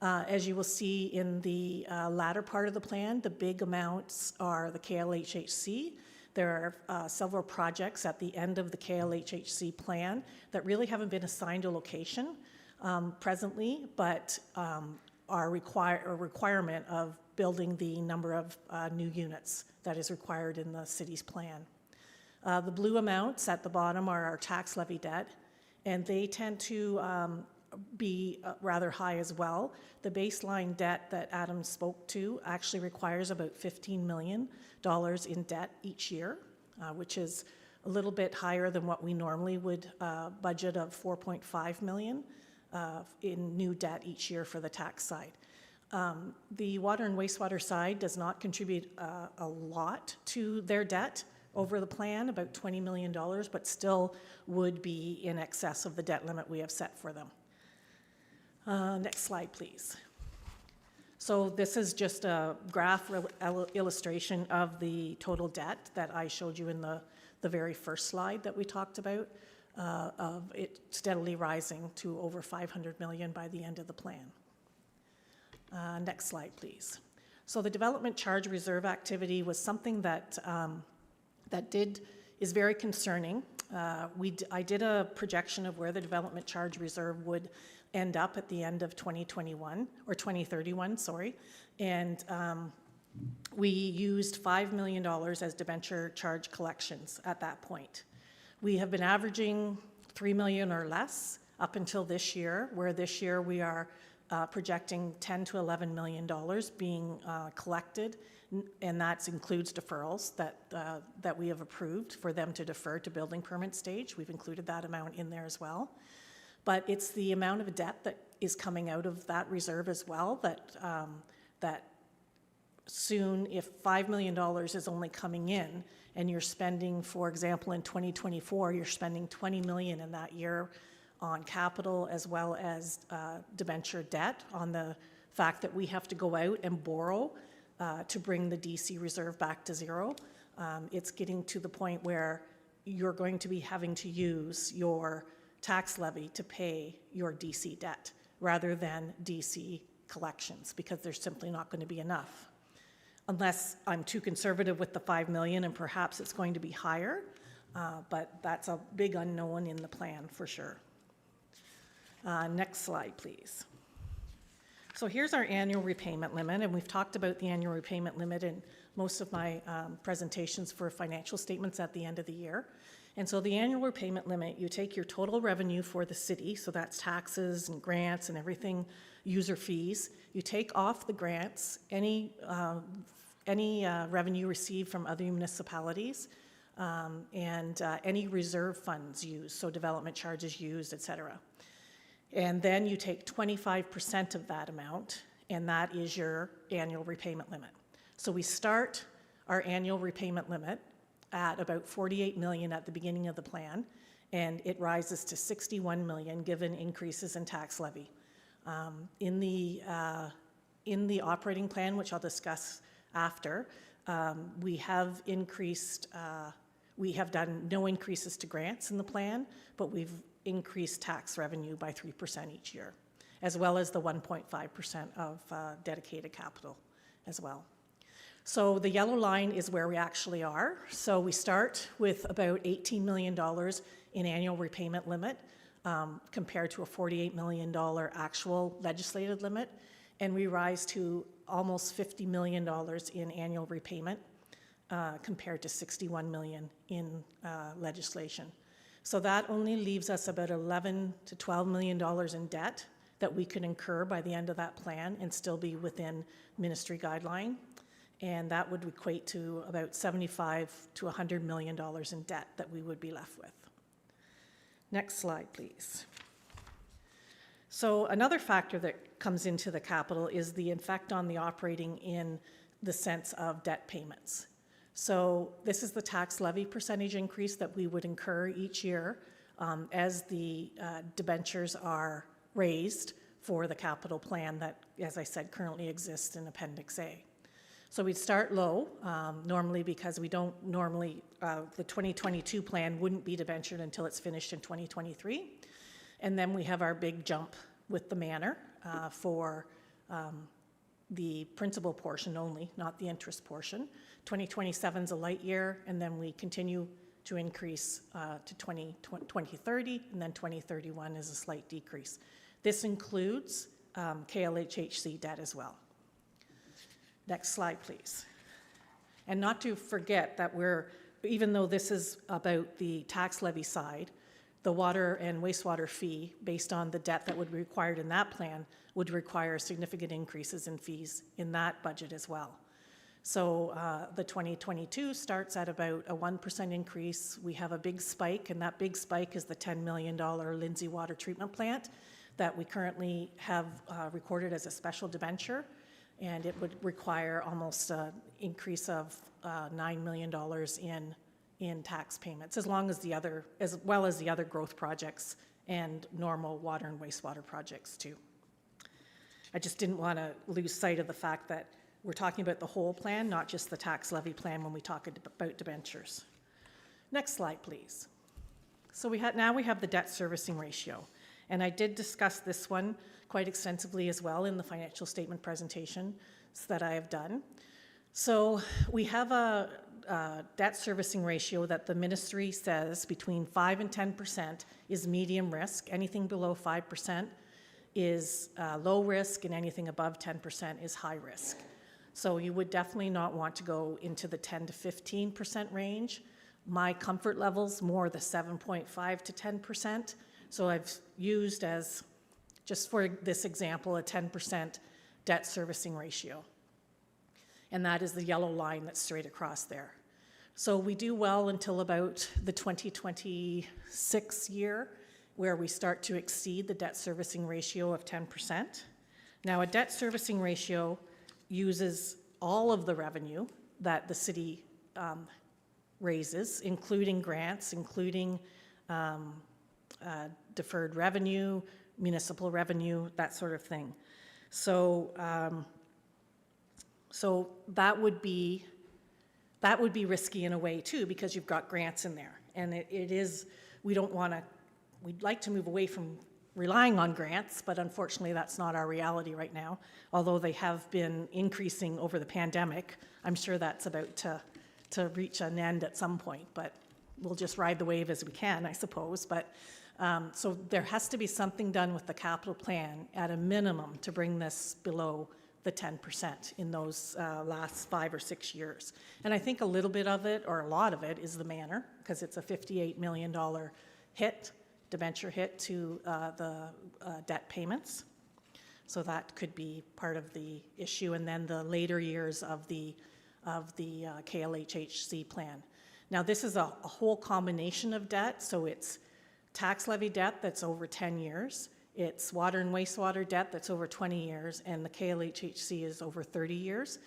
As you will see in the latter part of the plan, the big amounts are the KLHHC. There are several projects at the end of the KLHHC plan that really haven't been assigned a location presently, but are a requirement of building the number of new units that is required in the city's plan. The blue amounts at the bottom are our tax levy debt, and they tend to be rather high as well. The baseline debt that Adam spoke to actually requires about $15 million in debt each year, which is a little bit higher than what we normally would budget of $4.5 million in new debt each year for the tax side. The water and wastewater side does not contribute a lot to their debt over the plan, about $20 million, but still would be in excess of the debt limit we have set for them. Next slide, please. So this is just a graph illustration of the total debt that I showed you in the very first slide that we talked about, of it steadily rising to over $500 million by the end of the plan. Next slide, please. So the development charge reserve activity was something that is very concerning. I did a projection of where the development charge reserve would end up at the end of 2021, or 2031, sorry. And we used $5 million as debenture charge collections at that point. We have been averaging $3 million or less up until this year, where this year we are projecting $10 to $11 million being collected, and that includes deferrals that we have approved for them to defer to building permit stage. We've included that amount in there as well. But it's the amount of debt that is coming out of that reserve as well that soon, if $5 million is only coming in and you're spending, for example, in 2024, you're spending $20 million in that year on capital as well as debenture debt, on the fact that we have to go out and borrow to bring the DC reserve back to zero. It's getting to the point where you're going to be having to use your tax levy to pay your DC debt rather than DC collections, because there's simply not going to be enough. Unless I'm too conservative with the $5 million, and perhaps it's going to be higher, but that's a big unknown in the plan for sure. Next slide, please. So here's our annual repayment limit, and we've talked about the annual repayment limit in most of my presentations for financial statements at the end of the year. And so the annual repayment limit, you take your total revenue for the city, so that's taxes and grants and everything, user fees. You take off the grants, any revenue received from other municipalities, and any reserve funds used, so development charges used, et cetera. And then you take 25% of that amount, and that is your annual repayment limit. So we start our annual repayment limit at about $48 million at the beginning of the plan, and it rises to $61 million given increases in tax levy. In the operating plan, which I'll discuss after, we have increased, we have done no increases to grants in the plan, but we've increased tax revenue by 3% each year, as well as the 1.5% of dedicated capital as well. So the yellow line is where we actually are. So we start with about $18 million in annual repayment limit compared to a $48 million actual legislated limit. And we rise to almost $50 million in annual repayment compared to $61 million in legislation. So that only leaves us about $11 to $12 million in debt that we could incur by the end of that plan and still be within ministry guideline. And that would equate to about $75 to $100 million in debt that we would be left with. Next slide, please. So another factor that comes into the capital is the effect on the operating in the sense of debt payments. So this is the tax levy percentage increase that we would incur each year as the debentures are raised for the capital plan that, as I said, currently exists in Appendix A. So we'd start low, normally because we don't normally, the 2022 plan wouldn't be debentured until it's finished in 2023. And then we have our big jump with the manor for the principal portion only, not the interest portion. 2027 is a light year, and then we continue to increase to 2030, and then 2031 is a slight decrease. This includes KLHHC debt as well. Next slide, please. And not to forget that even though this is about the tax levy side, the water and wastewater fee, based on the debt that would be required in that plan, would require significant increases in fees in that budget as well. So the 2022 starts at about a 1% increase. We have a big spike, and that big spike is the $10 million Lindsay Water Treatment Plant that we currently have recorded as a special debenture. And it would require almost an increase of $9 million in tax payments, as well as the other growth projects and normal water and wastewater projects too. I just didn't want to lose sight of the fact that we're talking about the whole plan, not just the tax levy plan when we talk about debentures. Next slide, please. So now we have the debt servicing ratio. And I did discuss this one quite extensively as well in the financial statement presentation that I have done. So we have a debt servicing ratio that the ministry says between 5 and 10% is medium risk. Anything below 5% is low risk, and anything above 10% is high risk. So you would definitely not want to go into the 10 to 15% range. My comfort level's more the 7.5 to 10%. So I've used as, just for this example, a 10% debt servicing ratio. And that is the yellow line that's straight across there. So we do well until about the 2026 year, where we start to exceed the debt servicing ratio of 10%. Now, a debt servicing ratio uses all of the revenue that the city raises, including grants, including deferred revenue, municipal revenue, that sort of thing. So, so that would be risky in a way too, because you've got grants in there, and it is. We'd like to move away from relying on grants, but unfortunately that's not our reality right now. Although they have been increasing over the pandemic, I'm sure that's about to reach an end at some point. But we'll just ride the wave as we can, I suppose. But so there has to be something done with the capital plan at a minimum to bring this below the 10% in those last 5 or 6 years. And I think a little bit of it, or a lot of it, is the manor, because it's a $58 million debenture hit to the debt payments. So that could be part of the issue, and then the later years of the KLHHC plan. Now, this is a whole combination of debt, so it's tax levy debt that's over 10 years, it's water and wastewater debt that's over 20 years, and the KLHHC is over 30 years.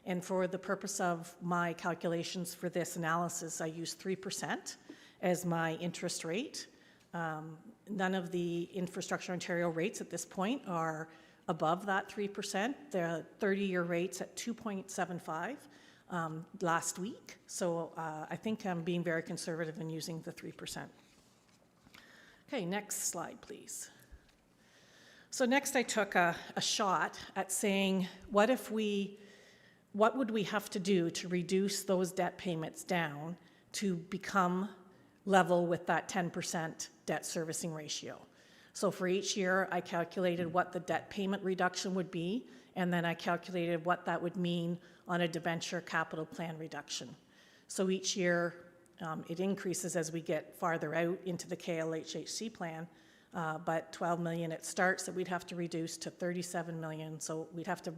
And for the purpose of my calculations for this analysis, I use 3% as my interest rate. None of the Infrastructure Ontario rates at this point are above that 3%. The 30-year rate's at 2.75 last week. So I think I'm being very conservative in using the 3%. Okay, next slide, please. So next I took a shot at saying, what if we what would we have to do to reduce those debt payments down to become level with that 10% debt servicing ratio? So for each year, I calculated what the debt payment reduction would be, and then I calculated what that would mean on a debenture capital plan reduction. So each year, it increases as we get farther out into the KLHHC plan, but 12 million it starts that we'd have to reduce to 37 million. So we'd have to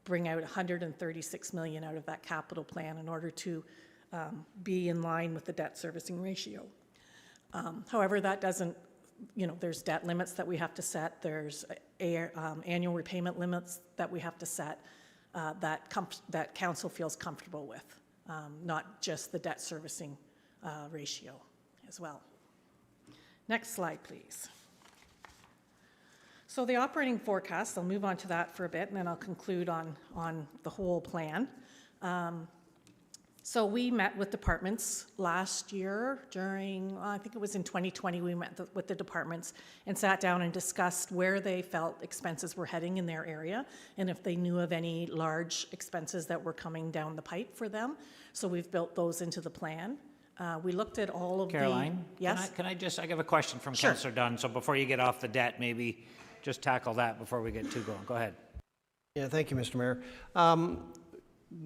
bring out 136 million out of that capital plan in order to be in line with the debt servicing ratio. However, that doesn't, there's debt limits that we have to set. There's annual repayment limits that we have to set that council feels comfortable with, not just the debt servicing ratio as well. Next slide, please. So the operating forecast, I'll move on to that for a bit, and then I'll conclude on the whole plan. So we met with departments last year during, I think it was in 2020, we met with the departments and sat down and discussed where they felt expenses were heading in their area and if they knew of any large expenses that were coming down the pipe for them. So we've built those into the plan. We looked at all of Caroline? Yes? I have a question from Sure. Councillor Dunn, so before you get off the debt, maybe just tackle that before we get too going. Go ahead. Yeah, thank you, Mr. Mayor.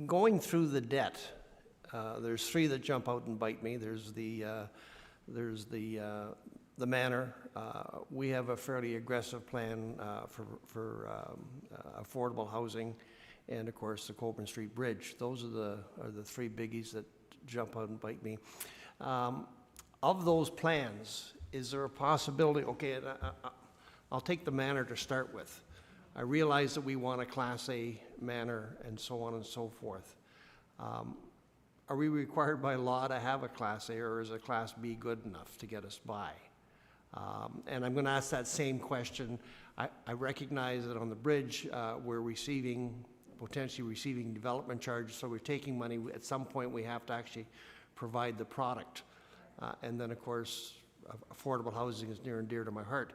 Going through the debt, there's three that jump out and bite me. There's the manor. We have a fairly aggressive plan for affordable housing, and of course the Colburn Street Bridge. Those are the three biggies that jump out and bite me. Of those plans, is there a possibility? Okay, I'll take the manor to start with. I realize that we want a Class A manor and so on and so forth. Are we required by law to have a Class A, or is a Class B good enough to get us by? And I'm going to ask that same question. I recognize that on the bridge, we're potentially receiving development charges, so we're taking money. At some point, we have to actually provide the product. And then, of course, affordable housing is near and dear to my heart.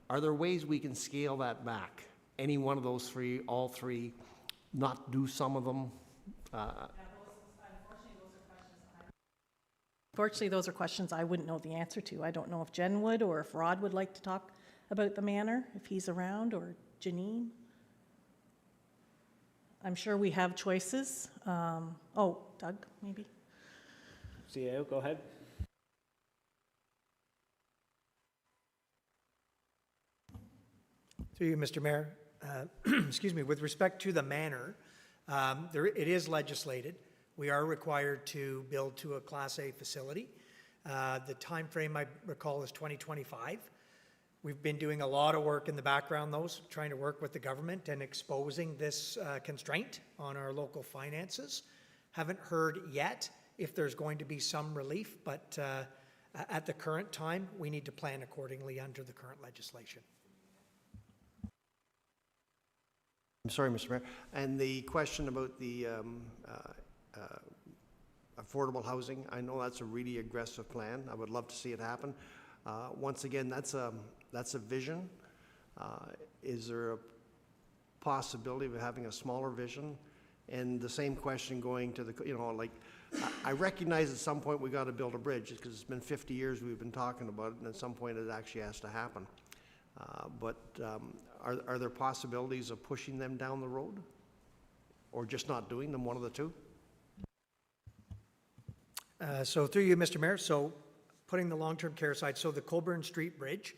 Are there ways we can scale that back? Any one of those three, all three, not do some of them? Unfortunately, those are questions I wouldn't know the answer to. I don't know if Jen would, or if Rod would like to talk about the manor, if he's around, or Janine. I'm sure we have choices. Doug, maybe? CAO, go ahead. Through you, Mr. Mayor. Excuse me, with respect to the manor, it is legislated. We are required to build to a Class A facility. The time frame I recall is 2025. We've been doing a lot of work in the background, though, trying to work with the government and exposing this constraint on our local finances. Haven't heard yet if there's going to be some relief, but at the current time, we need to plan accordingly under the current legislation. I'm sorry, Mr. Mayor. And the question about the affordable housing, I know that's a really aggressive plan. I would love to see it happen. Once again, that's a vision. Is there a possibility of having a smaller vision? And the same question going to the, I recognize at some point we got to build a bridge because it's been 50 years we've been talking about it, and at some point it actually has to happen. But are there possibilities of pushing them down the road, or just not doing them, one of the two? So through you, Mr. Mayor, so putting the long-term care aside, so the Colburn Street Bridge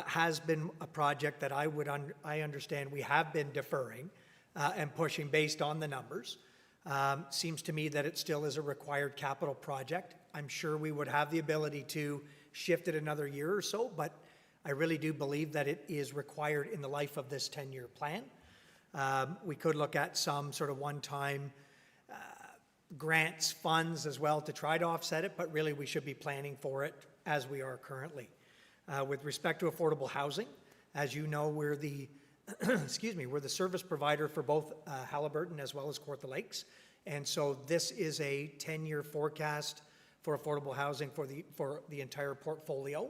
has been a project that I understand we have been deferring and pushing based on the numbers. Seems to me that it still is a required capital project. I'm sure we would have the ability to shift it another year or so, but I really do believe that it is required in the life of this 10-year plan. We could look at some sort of one-time grants, funds as well to try to offset it, but really we should be planning for it as we are currently. With respect to affordable housing, as you know, we're the we're the service provider for both Haliburton as well as Kawartha Lakes. And so this is a 10-year forecast for affordable housing for the entire portfolio.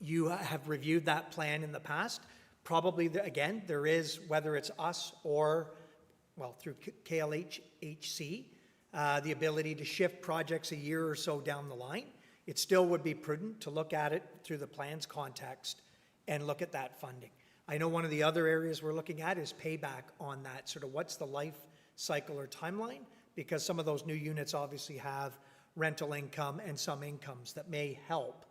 You have reviewed that plan in the past. Probably, again, there is, whether it's us or through KLHC, the ability to shift projects a year or so down the line. It still would be prudent to look at it through the plan's context and look at that funding. I know one of the other areas we're looking at is payback on that, sort of what's the life cycle or timeline, because some of those new units obviously have rental income and some incomes that may help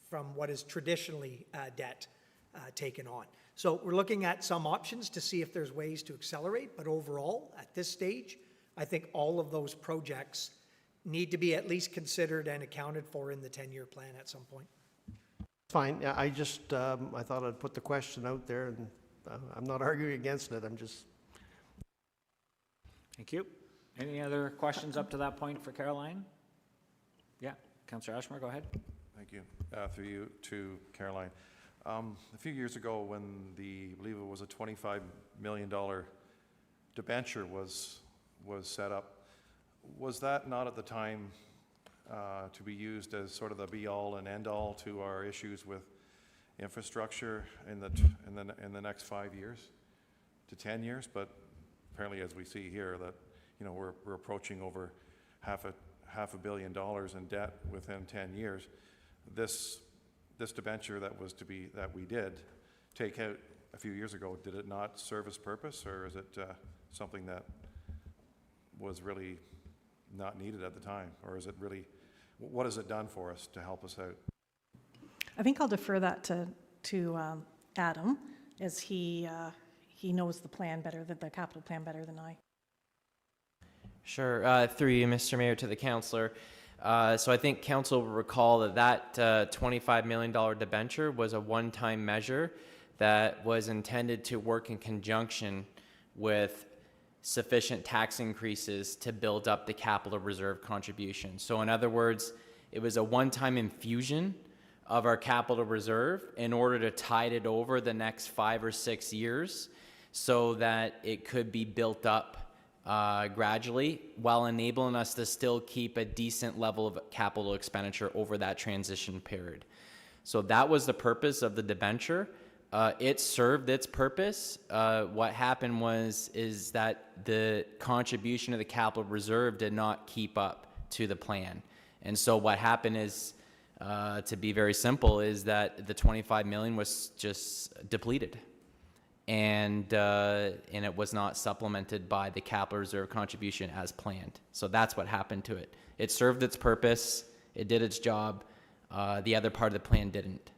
from what is traditionally debt taken on. So we're looking at some options to see if there's ways to accelerate, but overall, at this stage, I think all of those projects need to be at least considered and accounted for in the 10-year plan at some point. Fine, yeah, I just, I thought I'd put the question out there, and I'm not arguing against it, I'm just... Thank you. Any other questions up to that point for Caroline? Yeah, Councillor Ashmore, go ahead. Thank you. Through you to Caroline. A few years ago, when I believe it was a $25 million debenture was set up, was that not at the time to be used as sort of the be-all and end-all to our issues with infrastructure in the next 5 years to 10 years? But apparently, as we see here, that we're approaching over half a billion dollars in debt within 10 years. This debenture that we did take out a few years ago, did it not serve its purpose, or is it something that was really not needed at the time, or is it really, what has it done for us to help us out? I think I'll defer that to Adam, as he knows the plan better, the capital plan better than I. Sure. Through you, Mr. Mayor, to the councillor. So I think council will recall that $25 million debenture was a one-time measure that was intended to work in conjunction with sufficient tax increases to build up the capital reserve contribution. So in other words, it was a one-time infusion of our capital reserve in order to tide it over the next 5 or 6 years so that it could be built up gradually, while enabling us to still keep a decent level of capital expenditure over that transition period. So that was the purpose of the debenture. It served its purpose. What happened is that the contribution of the capital reserve did not keep up to the plan. And so what happened is, to be very simple, is that the 25 million was just depleted. And it was not supplemented by the capital reserve contribution as planned. So that's what happened to it. It served its purpose. It did its job. The other part of the plan didn't.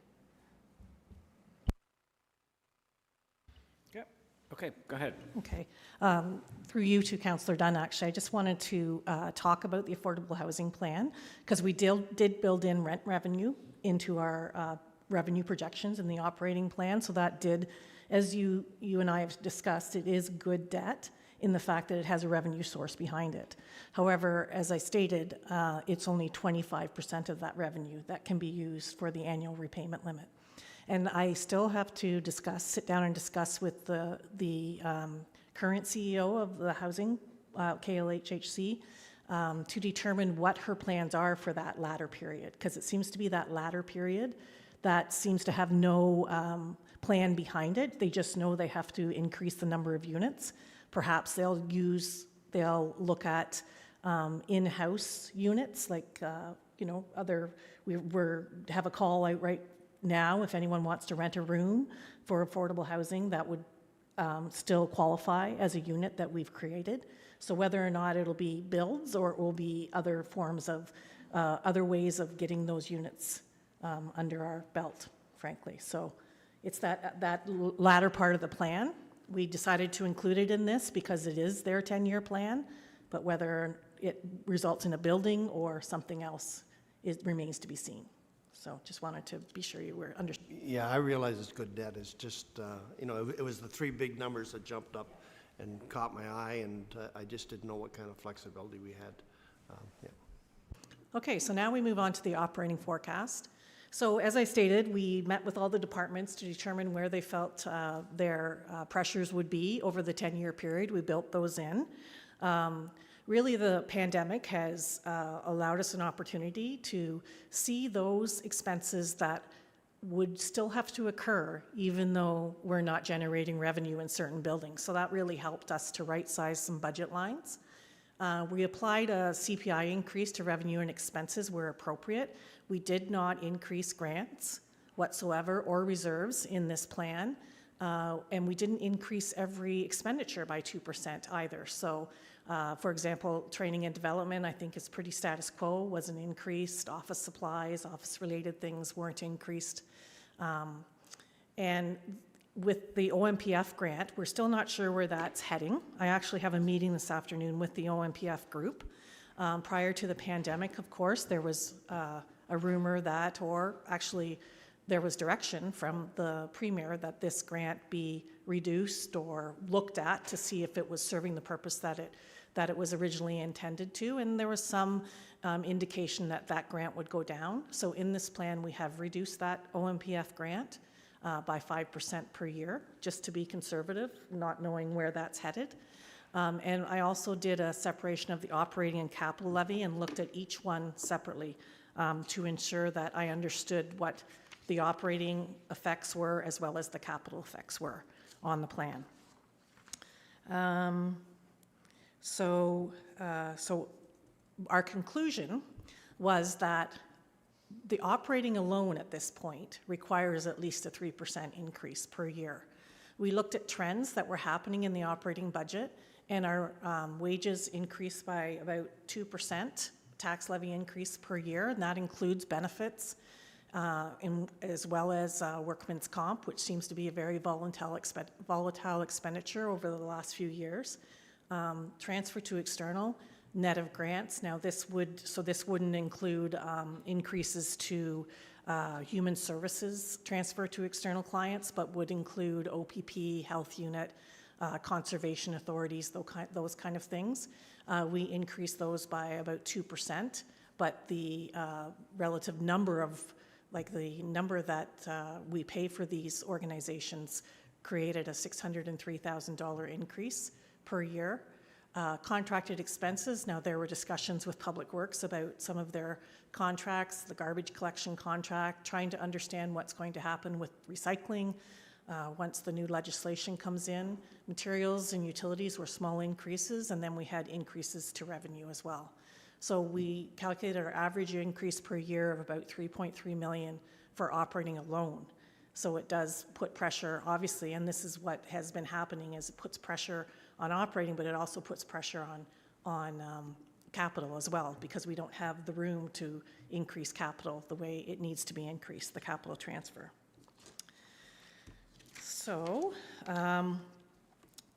Yep. Okay, go ahead. Okay. Through you to Councillor Dunn, actually, I just wanted to talk about the affordable housing plan, because we did build in rent revenue into our revenue projections in the operating plan. So that did, as you and I have discussed, it is good debt in the fact that it has a revenue source behind it. However, as I stated, it's only 25% of that revenue that can be used for the annual repayment limit. And I still have to sit down and discuss with the current CEO of the housing, KLHHC, to determine what her plans are for that latter period, because it seems to be that latter period that seems to have no plan behind it. They just know they have to increase the number of units. Perhaps they'll look at in-house units, like we have a call out right now if anyone wants to rent a room for affordable housing that would still qualify as a unit that we've created. So whether or not it'll be builds or it will be other forms of other ways of getting those units under our belt, frankly. So it's that latter part of the plan. We decided to include it in this because it is their 10-year plan, but whether it results in a building or something else, it remains to be seen. So just wanted to be sure you were understanding. Yeah, I realize it's good debt. It's just, it was the three big numbers that jumped up and caught my eye, and I just didn't know what kind of flexibility we had. Yeah. Okay, so now we move on to the operating forecast. So as I stated, we met with all the departments to determine where they felt their pressures would be over the 10-year period. We built those in. Really, the pandemic has allowed us an opportunity to see those expenses that would still have to occur even though we're not generating revenue in certain buildings. So that really helped us to right-size some budget lines. We applied a CPI increase to revenue and expenses where appropriate. We did not increase grants whatsoever or reserves in this plan. And we didn't increase every expenditure by 2% either. So, for example, training and development, I think is pretty status quo, wasn't increased. Office supplies, office-related things weren't increased. And with the OMPF grant, we're still not sure where that's heading. I actually have a meeting this afternoon with the OMPF group. Prior to the pandemic, of course, there was a rumor that, or actually there was direction from the Premier that this grant be reduced or looked at to see if it was serving the purpose that it was originally intended to, and there was some indication that that grant would go down. So in this plan, we have reduced that OMPF grant by 5% per year, just to be conservative, not knowing where that's headed. And I also did a separation of the operating and capital levy and looked at each one separately to ensure that I understood what the operating effects were as well as the capital effects were on the plan. So our conclusion was that the operating alone at this point requires at least a 3% increase per year. We looked at trends that were happening in the operating budget, and our wages increased by about 2%, tax levy increase per year, and that includes benefits, as well as workman's comp, which seems to be a very volatile expenditure over the last few years. Transfer to external, net of grants. Now this wouldn't include increases to human services transfer to external clients, but would include OPP, health unit, conservation authorities, those kind of things. We increased those by about 2%, but the relative number of, the number that we pay for these organizations created a $603,000 increase per year. Contracted expenses, now there were discussions with Public Works about some of their contracts, the garbage collection contract, trying to understand what's going to happen with recycling once the new legislation comes in. Materials and utilities were small increases, and then we had increases to revenue as well. So we calculated our average increase per year of about $3.3 million for operating alone. So it does put pressure, obviously, and this is what has been happening, is it puts pressure on operating, but it also puts pressure on capital as well, because we don't have the room to increase capital the way it needs to be increased, the capital transfer. So,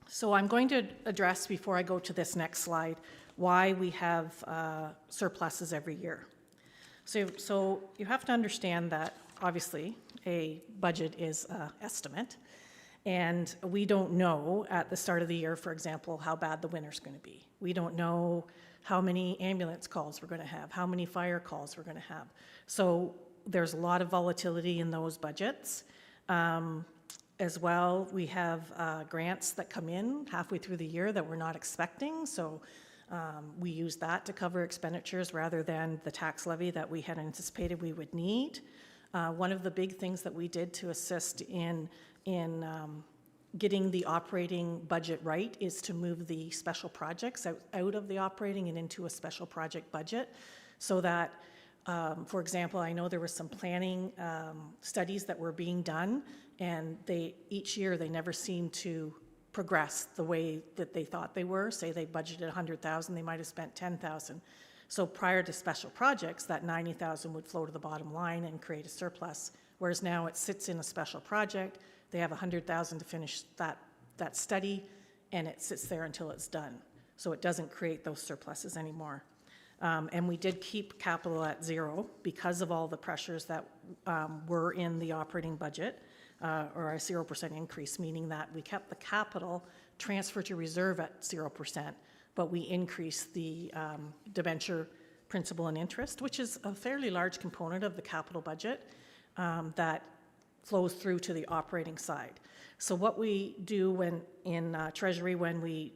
so I'm going to address, before I go to this next slide, why we have surpluses every year. So you have to understand that, obviously, a budget is an estimate. And we don't know at the start of the year, for example, how bad the winter's going to be. We don't know how many ambulance calls we're going to have, how many fire calls we're going to have. So there's a lot of volatility in those budgets. As well, we have grants that come in halfway through the year that we're not expecting. So we use that to cover expenditures rather than the tax levy that we had anticipated we would need. One of the big things that we did to assist in getting the operating budget right is to move the special projects out of the operating and into a special project budget, so that, for example, I know there were some planning studies that were being done, and each year they never seemed to progress the way that they thought they were. Say they budgeted $100,000, they might have spent $10,000. So prior to special projects, that $90,000 would flow to the bottom line and create a surplus, whereas now it sits in a special project. They have $100,000 to finish that study, and it sits there until it's done. So it doesn't create those surpluses anymore. And we did keep capital at zero because of all the pressures that were in the operating budget, or a 0% increase, meaning that we kept the capital transfer to reserve at 0%, but we increased the debenture principal and interest, which is a fairly large component of the capital budget that flows through to the operating side. So what we do when in Treasury, when we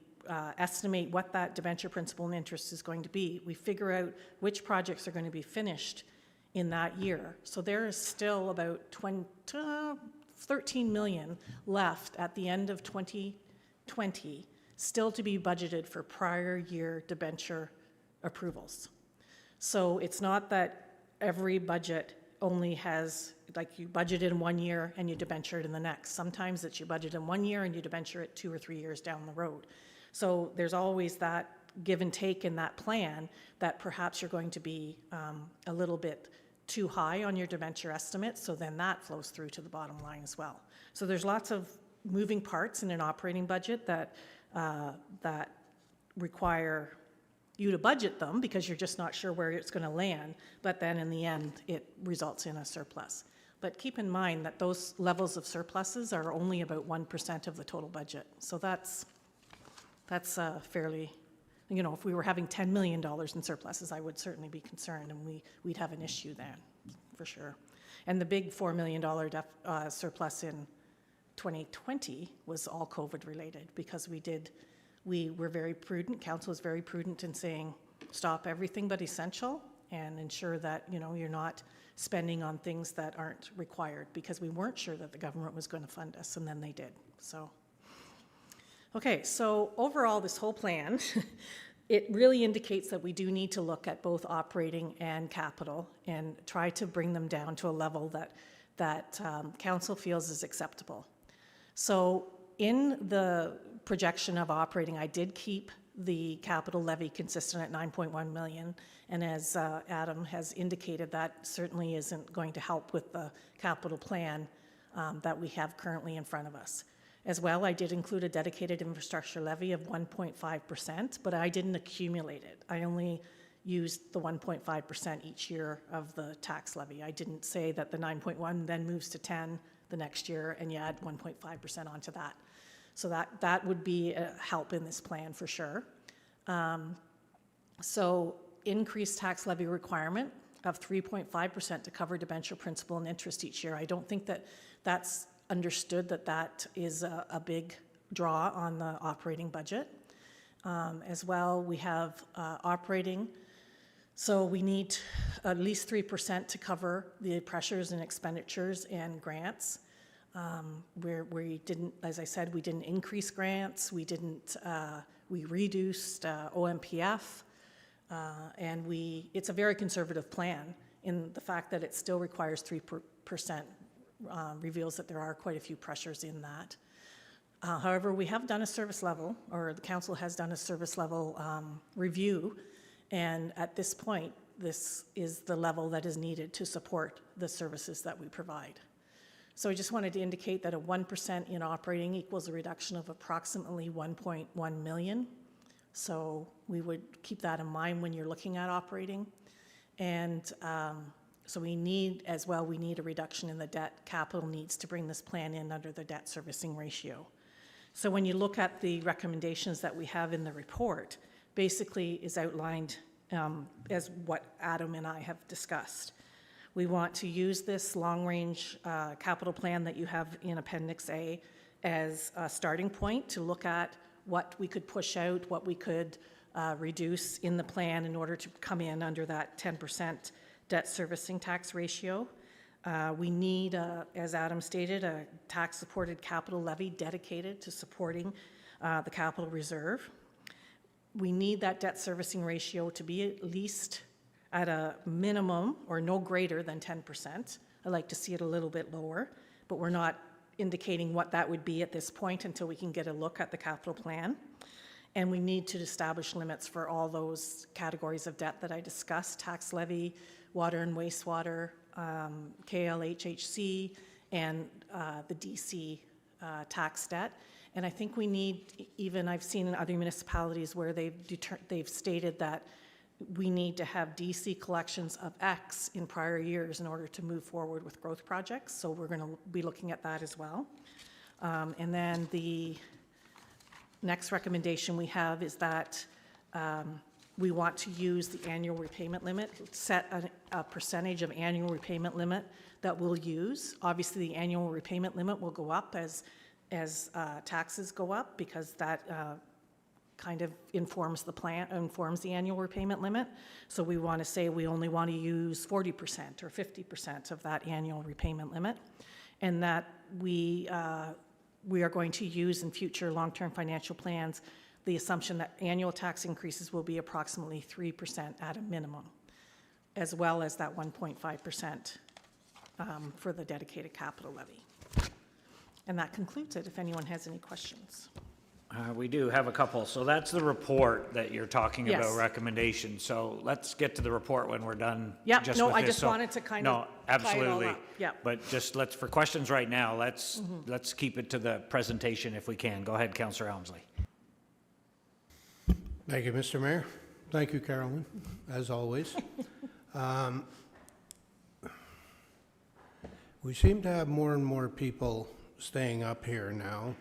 estimate what that debenture principal and interest is going to be, we figure out which projects are going to be finished in that year. So there is still about 13 million left at the end of 2020, still to be budgeted for prior year debenture approvals. So it's not that every budget only has, like you budget in 1 year and you debenture it in the next. Sometimes it's you budget in 1 year and you debenture it 2 or 3 years down the road. So there's always that give and take in that plan that perhaps you're going to be a little bit too high on your debenture estimate, so then that flows through to the bottom line as well. So there's lots of moving parts in an operating budget that require you to budget them because you're just not sure where it's going to land, but then in the end it results in a surplus. But keep in mind that those levels of surpluses are only about 1% of the total budget. So that's fairly, you know, if we were having $10 million in surpluses, I would certainly be concerned, and we'd have an issue then, for sure. And the big $4 million surplus in 2020 was all COVID related, because we were very prudent, council was very prudent in saying, stop everything but essential and ensure that, you know, you're not spending on things that aren't required, because we weren't sure that the government was going to fund us, and then they did, so. Okay, so overall, this whole plan, it really indicates that we do need to look at both operating and capital and try to bring them down to a level that council feels is acceptable. So in the projection of operating, I did keep the capital levy consistent at 9.1 million, and as Adam has indicated, that certainly isn't going to help with the capital plan that we have currently in front of us. As well, I did include a dedicated infrastructure levy of 1.5%, but I didn't accumulate it. I only used the 1.5% each year of the tax levy. I didn't say that the 9.1 then moves to 10 the next year and you add 1.5% onto that. So that would be a help in this plan for sure. So increased tax levy requirement of 3.5% to cover debenture principal and interest each year. I don't think that that's understood that is a big draw on the operating budget. As well, we have operating, so we need at least 3% to cover the pressures and expenditures and grants. Where we didn't, as I said, we didn't increase grants, we reduced OMPF, and it's a very conservative plan in the fact that it still requires 3%. Reveals that there are quite a few pressures in that. However, we have done a service level, or the council has done a service level review, and at this point, this is the level that is needed to support the services that we provide. So I just wanted to indicate that a 1% in operating equals a reduction of approximately 1.1 million. So we would keep that in mind when you're looking at operating. And so we need a reduction in the debt capital needs to bring this plan in under the debt servicing ratio. So when you look at the recommendations that we have in the report, basically is outlined as what Adam and I have discussed. We want to use this long-range capital plan that you have in Appendix A as a starting point to look at what we could push out, what we could reduce in the plan in order to come in under that 10% debt servicing tax ratio. We need, as Adam stated, a tax-supported capital levy dedicated to supporting the capital reserve. We need that debt servicing ratio to be at least at a minimum or no greater than 10%. I'd like to see it a little bit lower, but we're not indicating what that would be at this point until we can get a look at the capital plan. And we need to establish limits for all those categories of debt that I discussed: tax levy, water and wastewater, KLHHC, and the DC tax debt. And I think we need, even I've seen in other municipalities where they've stated that we need to have DC collections of X in prior years in order to move forward with growth projects. So we're going to be looking at that as well. And then the next recommendation we have is that we want to use the annual repayment limit, set a percentage of annual repayment limit that we'll use. Obviously, the annual repayment limit will go up as taxes go up, because that kind of informs the plan, informs the annual repayment limit. So we want to say we only want to use 40% or 50% of that annual repayment limit, and that we are going to use in future long-term financial plans the assumption that annual tax increases will be approximately 3% at a minimum, as well as that 1.5% for the dedicated capital levy. And that concludes it, if anyone has any questions. We do have a couple. So that's the report that you're talking about, Yes. recommendations. So let's get to the report when we're done. Yep, just no, with I this. just So- wanted to kind of No, tie it all absolutely. up. Yep. But just for questions right now, let's keep it to the presentation if we can. Go ahead, Councillor Elmsley. Thank you, Mr. Mayor. Thank you, Carolyn, as always. We seem to have more and more people staying up here now,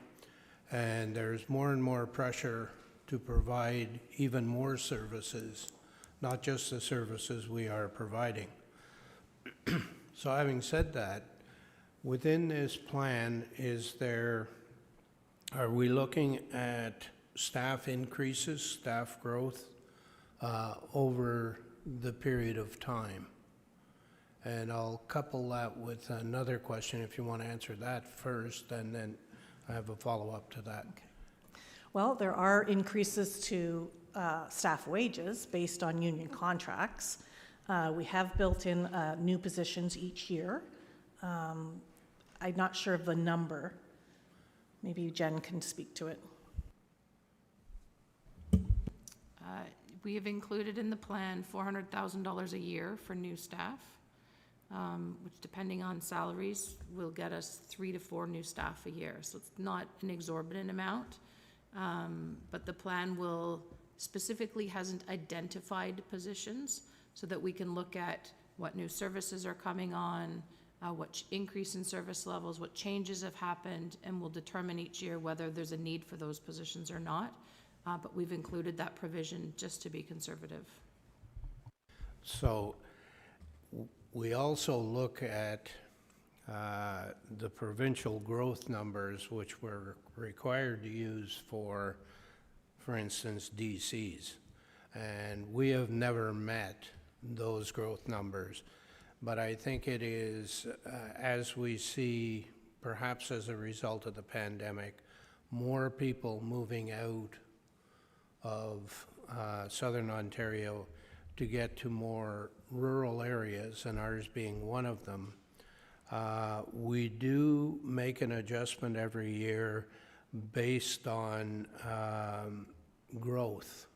and there's more and more pressure to provide even more services, not just the services we are providing. So having said that, within this plan, are we looking at staff increases, staff growth over the period of time? And I'll couple that with another question if you want to answer that first, and then I have a follow-up to that. Well, there are increases to staff wages based on union contracts. We have built in new positions each year. I'm not sure of the number. Maybe Jen can speak to it. We have included in the plan $400,000 a year for new staff, which, depending on salaries, will get us 3 to 4 new staff a year. So it's not an exorbitant amount, but the plan specifically hasn't identified positions so that we can look at what new services are coming on, what increase in service levels, what changes have happened, and we'll determine each year whether there's a need for those positions or not. But we've included that provision just to be conservative. So we also look at the provincial growth numbers, which we're required to use for instance, DCs. And we have never met those growth numbers. But I think it is, as we see, perhaps as a result of the pandemic, more people moving out of southern Ontario to get to more rural areas, and ours being one of them. We do make an adjustment every year based on growth.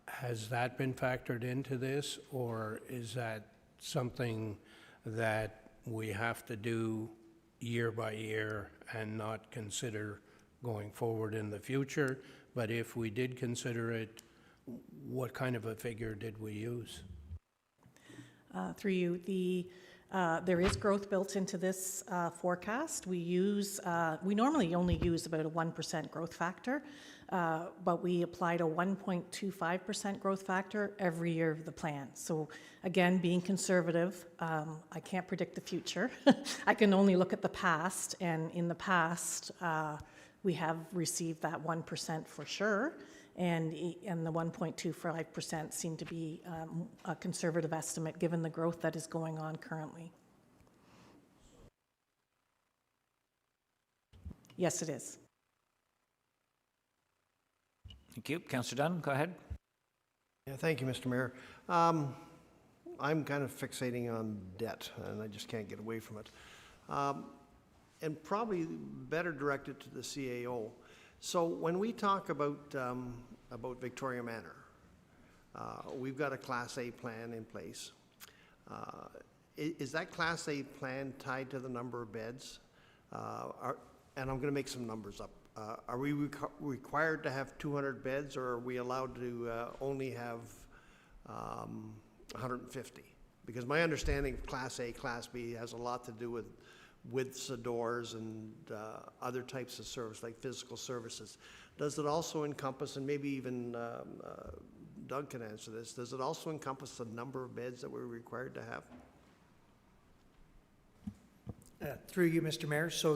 Has that been factored into this, or is that something that we have to do year by year and not consider going forward in the future? But if we did consider it, what kind of a figure did we use? Through you, there is growth built into this forecast. We normally only use about a 1% growth factor, but we applied a 1.25% growth factor every year of the plan. So again, being conservative, I can't predict the future. I can only look at the past, and in the past, we have received that 1% for sure, and the 1.25% seemed to be a conservative estimate given the growth that is going on currently. Yes, it is. Thank you. Councillor Dunn, go ahead. Yeah, thank you, Mr. Mayor. I'm kind of fixating on debt, and I just can't get away from it. And probably better directed to the CAO. So when we talk about Victoria Manor, we've got a Class A plan in place. Is that Class A plan tied to the number of beds? And I'm going to make some numbers up. Are we required to have 200 beds, or are we allowed to only have 150? Because my understanding of Class A, Class B has a lot to do with widths of doors and other types of service, like physical services. Does it also encompass, and maybe even Doug can answer this, does it also encompass the number of beds that we're required to have? Through you, Mr. Mayor. So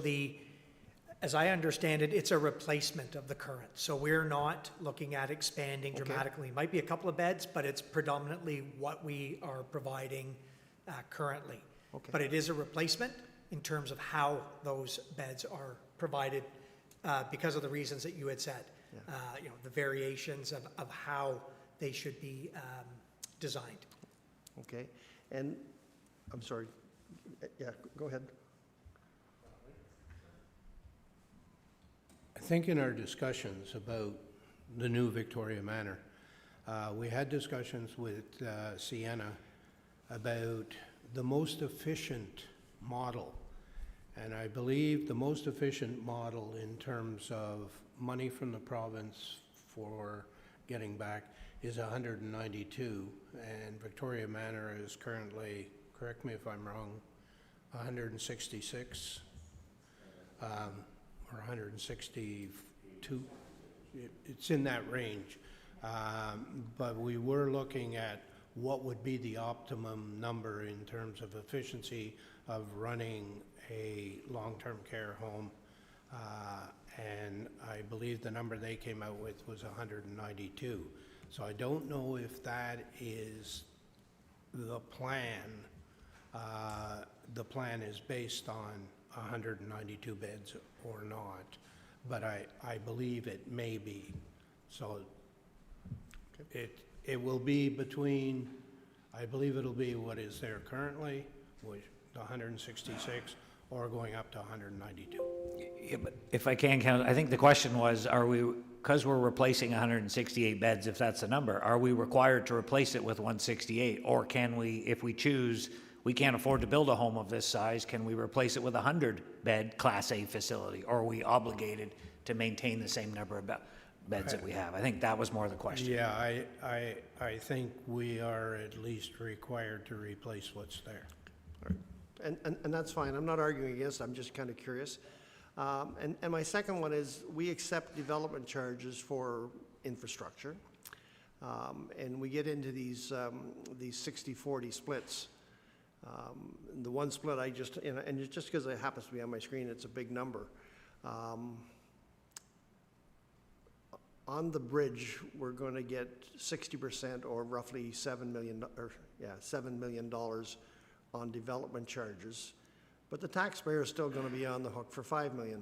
As I understand it, it's a replacement of the current. So we're not looking at expanding dramatically. Might be a couple of beds, but it's predominantly what we are providing currently. Okay. But it is a replacement in terms of how those beds are provided because of the reasons that you had said. You know, the variations of how they should be designed. Okay, and, I'm sorry, yeah, go ahead. I think in our discussions about the new Victoria Manor, we had discussions with Sienna about the most efficient model. And I believe the most efficient model in terms of money from the province for getting back is 192, and Victoria Manor is currently, correct me if I'm wrong, 166, or 162. It's in that range. But we were looking at what would be the optimum number in terms of efficiency of running a long-term care home. And I believe the number they came out with was 192. So I don't know if that is the plan. The plan is based on 192 beds or not, but I believe it may be. So it will be between, I believe it'll be what is there currently, which the 166, or going up to 192. Yeah, but if I can count, I think the question was, are we, because we're replacing 168 beds, if that's the number, are we required to replace it with 168? Or can we, if we choose, we can't afford to build a home of this size, can we replace it with a 100-bed Class A facility? Or are we obligated to maintain the same number of beds that we have? I think that was more the question. Yeah, I think we are at least required to replace what's there. And that's fine, I'm not arguing against it, I'm just kind of curious. And my second one is, we accept development charges for infrastructure. And we get into these 60-40 splits. The one split I just, and it's just because it happens to be on my screen, it's a big number. On the bridge, we're going to get 60%, or roughly $7 million on development charges, but the taxpayer is still going to be on the hook for $5 million.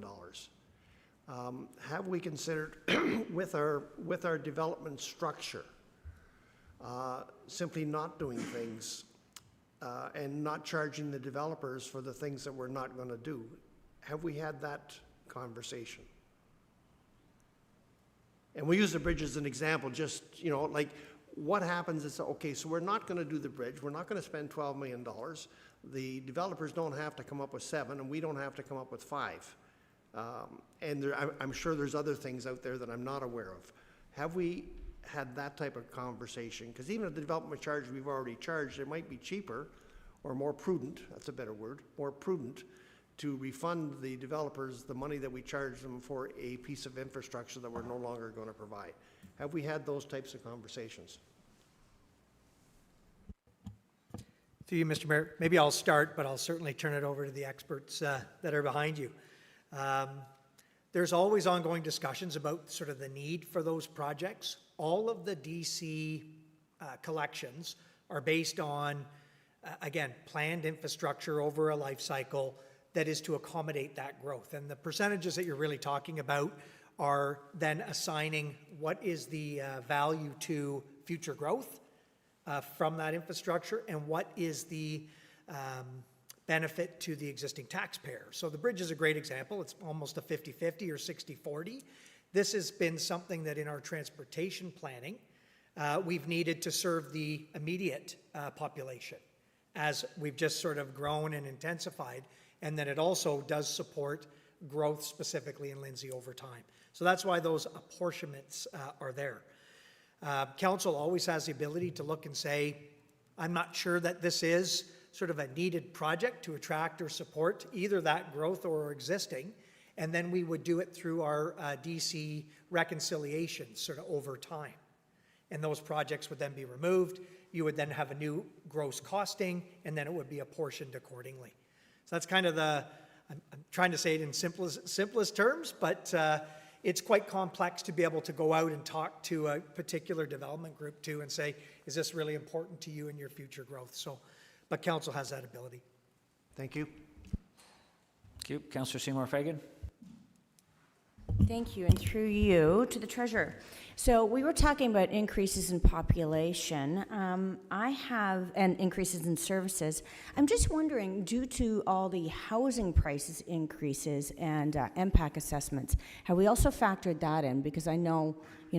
Have we considered with our development structure simply not doing things and not charging the developers for the things that we're not going to do? Have we had that conversation? And we use the bridge as an example, just, you know, like, what happens is, okay, so we're not going to do the bridge, we're not going to spend $12 million, the developers don't have to come up with 7, and we don't have to come up with 5. And I'm sure there's other things out there that I'm not aware of. Have we had that type of conversation? Because even at the development charge we've already charged, it might be cheaper or more prudent, that's a better word, more prudent, to refund the developers the money that we charge them for a piece of infrastructure that we're no longer going to provide. Have we had those types of conversations? Through you, Mr. Mayor, maybe I'll start, but I'll certainly turn it over to the experts that are behind you. There's always ongoing discussions about sort of the need for those projects. All of the DC collections are based on, again, planned infrastructure over a life cycle that is to accommodate that growth. And the percentages that you're really talking about are then assigning what is the value to future growth from that infrastructure, and what is the benefit to the existing taxpayer. So the bridge is a great example. It's almost a 50-50 or 60-40. This has been something that in our transportation planning, we've needed to serve the immediate population as we've just sort of grown and intensified, and then it also does support growth specifically in Lindsay over time. So that's why those apportionments are there. Council always has the ability to look and say, I'm not sure that this is sort of a needed project to attract or support either that growth or existing, and then we would do it through our DC reconciliations sort of over time. And those projects would then be removed. You would then have a new gross costing, and then it would be apportioned accordingly. So that's kind of the I'm trying to say it in simplest terms, but it's quite complex to be able to go out and talk to a particular development group too and say, is this really important to you and your future growth? So, but council has that ability. Thank you. Thank you. Councillor Seymour Fagan? Thank you, and through you to the treasurer. So we were talking about increases in population. And increases in services. I'm just wondering, due to all the housing prices increases and MPAC assessments, have we also factored that in? Because I know,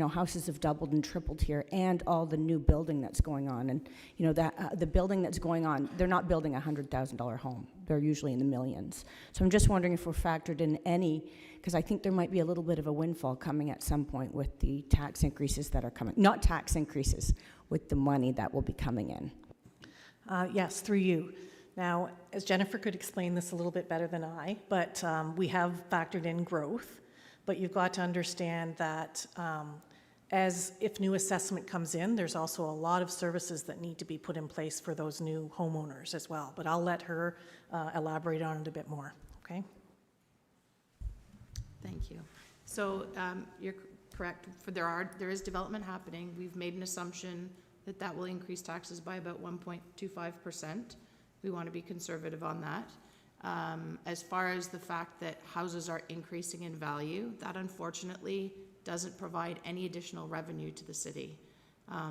houses have doubled and tripled here, and all the new building that's going on. And, the building that's going on, they're not building a $100,000 home. They're usually in the millions. So I'm just wondering if we're factored in any, because I think there might be a little bit of a windfall coming at some point with the tax increases that are coming. Not tax increases, with the money that will be coming in. Yes, through you. Now, as Jennifer could explain this a little bit better than I, but we have factored in growth, but you've got to understand that as if new assessment comes in, there's also a lot of services that need to be put in place for those new homeowners as well. But I'll let her elaborate on it a bit more, okay? Thank you. So you're correct. There is development happening. We've made an assumption that will increase taxes by about 1.25%. We want to be conservative on that. As far as the fact that houses are increasing in value, that unfortunately doesn't provide any additional revenue to the city.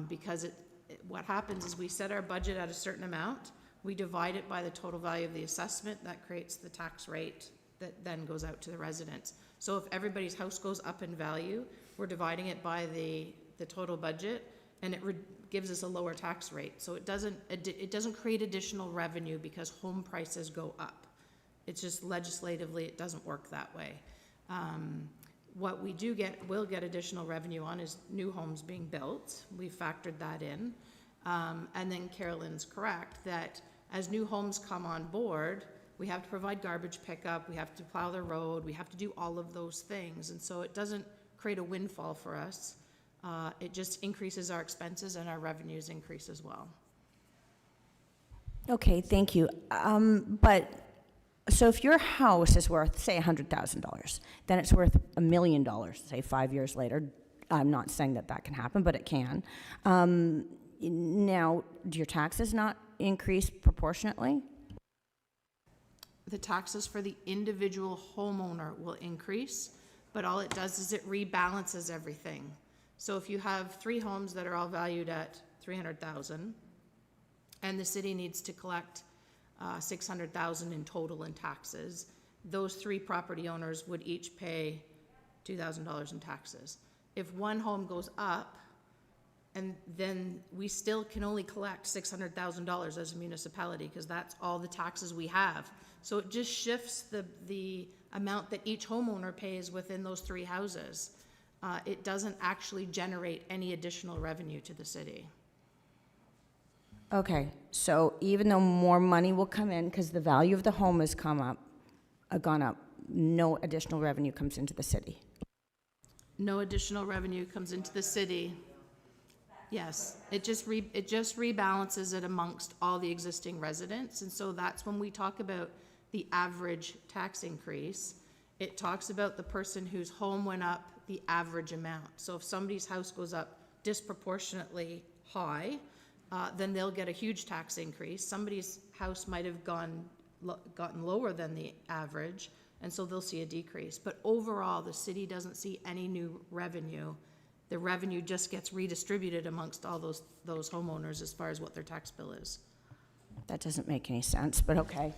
Because what happens is we set our budget at a certain amount, we divide it by the total value of the assessment, that creates the tax rate that then goes out to the residents. So if everybody's house goes up in value, we're dividing it by the total budget, and it gives us a lower tax rate. So it doesn't create additional revenue because home prices go up. It's just legislatively, it doesn't work that way. What we will get additional revenue on is new homes being built. We've factored that in. And then Carolyn's correct that as new homes come on board, we have to provide garbage pickup, we have to plow the road, we have to do all of those things. And so it doesn't create a windfall for us. It just increases our expenses and our revenues increase as well. Okay, thank you. So if your house is worth, say, $100,000, then it's worth $1 million, say 5 years later. I'm not saying that can happen, but it can. Now, do your taxes not increase proportionately? The taxes for the individual homeowner will increase, but all it does is it rebalances everything. So if you have 3 homes that are all valued at $300,000, and the city needs to collect $600,000 in total in taxes, those 3 property owners would each pay $2,000 in taxes. If one home goes up, and then we still can only collect $600,000 as a municipality because that's all the taxes we have. So it just shifts the amount that each homeowner pays within those 3 houses. It doesn't actually generate any additional revenue to the city. Okay, so even though more money will come in because the value of the home has gone up, no additional revenue comes into the city. No additional revenue comes into the city. Yes, it just rebalances it amongst all the existing residents. And so that's when we talk about the average tax increase. It talks about the person whose home went up, the average amount. So if somebody's house goes up disproportionately high, then they'll get a huge tax increase. Somebody's house might have gotten lower than the average, and so they'll see a decrease. But overall, the city doesn't see any new revenue. The revenue just gets redistributed amongst all those homeowners as far as what their tax bill is. That doesn't make any sense, but okay.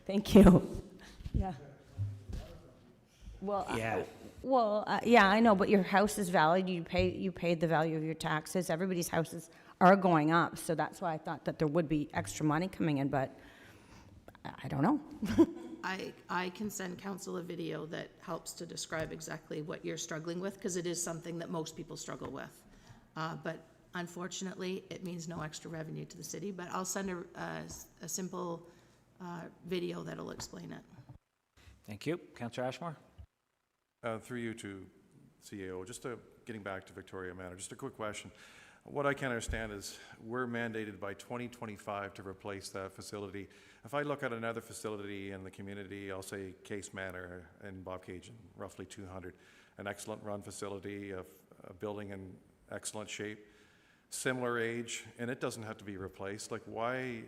Thank you. Yeah. Well, Yeah. Yeah, I know, but your house is valid. You paid the value of your taxes. Everybody's houses are going up, so that's why I thought that there would be extra money coming in, but I don't know. I can send council a video that helps to describe exactly what you're struggling with, because it is something that most people struggle with. But unfortunately, it means no extra revenue to the city, but I'll send a simple video that'll explain it. Thank you. Councillor Ashmore? Through you to CAO, just getting back to Victoria Manor, just a quick question. what I can't understand is we're mandated by 2025 to replace that facility. If I look at another facility in the community, I'll say Case Manor in Bobcaygeon, roughly 200, an excellent run facility, a building in excellent shape, similar age, and it doesn't have to be replaced. Like, why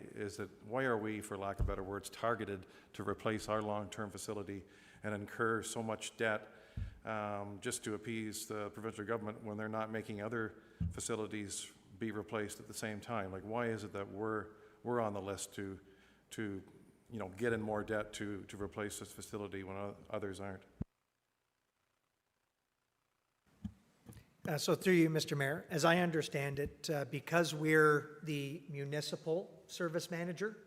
are we, for lack of better words, targeted to replace our long-term facility and incur so much debt just to appease the provincial government when they're not making other facilities be replaced at the same time? Like, why is it that we're on the list to get in more debt to replace this facility when others aren't? So through you, Mr. Mayor, as I understand it, because we're the municipal service manager,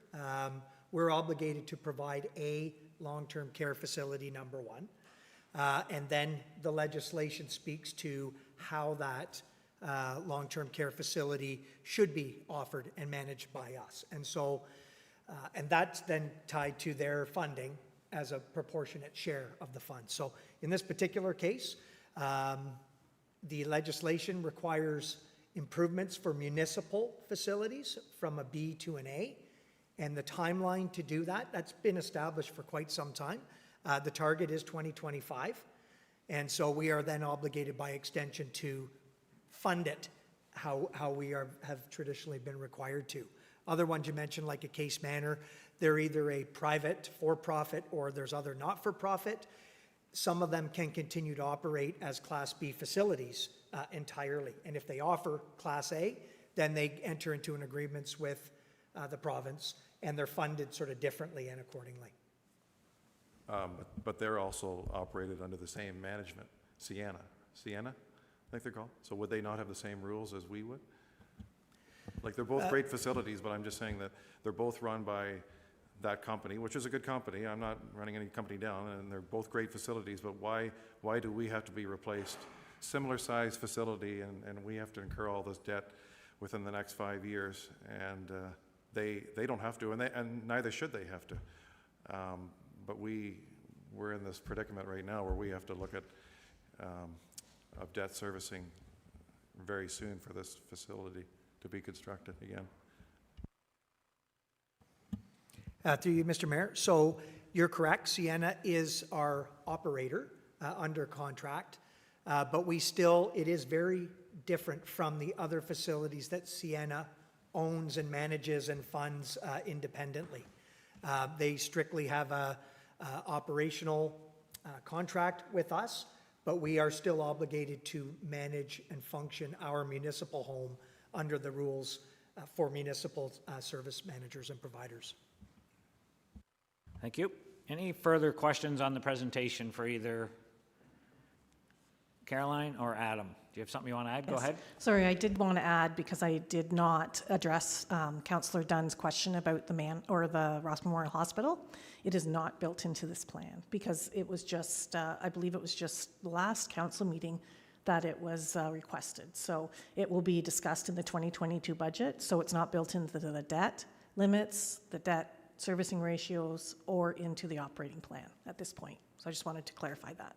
we're obligated to provide a long-term care facility, number one. And then the legislation speaks to how that long-term care facility should be offered and managed by us. And so, and that's then tied to their funding as a proportionate share of the funds. So in this particular case, the legislation requires improvements for municipal facilities from a B to an A, and the timeline to do that, that's been established for quite some time. The target is 2025, and so we are then obligated by extension to fund it how we have traditionally been required to. Other ones you mentioned, like a Case Manor, they're either a private for-profit or there's other not-for-profit. Some of them can continue to operate as Class B facilities entirely. And if they offer Class A, then they enter into an agreements with the province, and they're funded sort of differently and accordingly. But they're also operated under the same management, Sienna, I think they're called. So would they not have the same rules as we would? Like, they're both great facilities, but I'm just saying that they're both run by that company, which is a good company. I'm not running any company down, and they're both great facilities, but why do we have to be replaced? Similar size facility, and we have to incur all this debt within the next 5 years, and they don't have to, and neither should they have to. But we're in this predicament right now where we have to look at of debt servicing very soon for this facility to be constructed again. Through you, Mr. Mayor. So you're correct, Sienna is our operator under contract, but it is very different from the other facilities that Sienna owns and manages and funds independently. They strictly have a operational contract with us, but we are still obligated to manage and function our municipal home under the rules for municipal service managers and providers. Thank you. Any further questions on the presentation for either Caroline or Adam? Do you have something you want to add? Go Yes. ahead. Sorry, I did want to add, because I did not address Councillor Dunn's question about the Ross Memorial Hospital. It is not built into this plan, because it was just, I believe it was just last council meeting that it was requested. So it will be discussed in the 2022 budget, so it's not built into the debt limits, the debt servicing ratios, or into the operating plan at this point. So I just wanted to clarify that.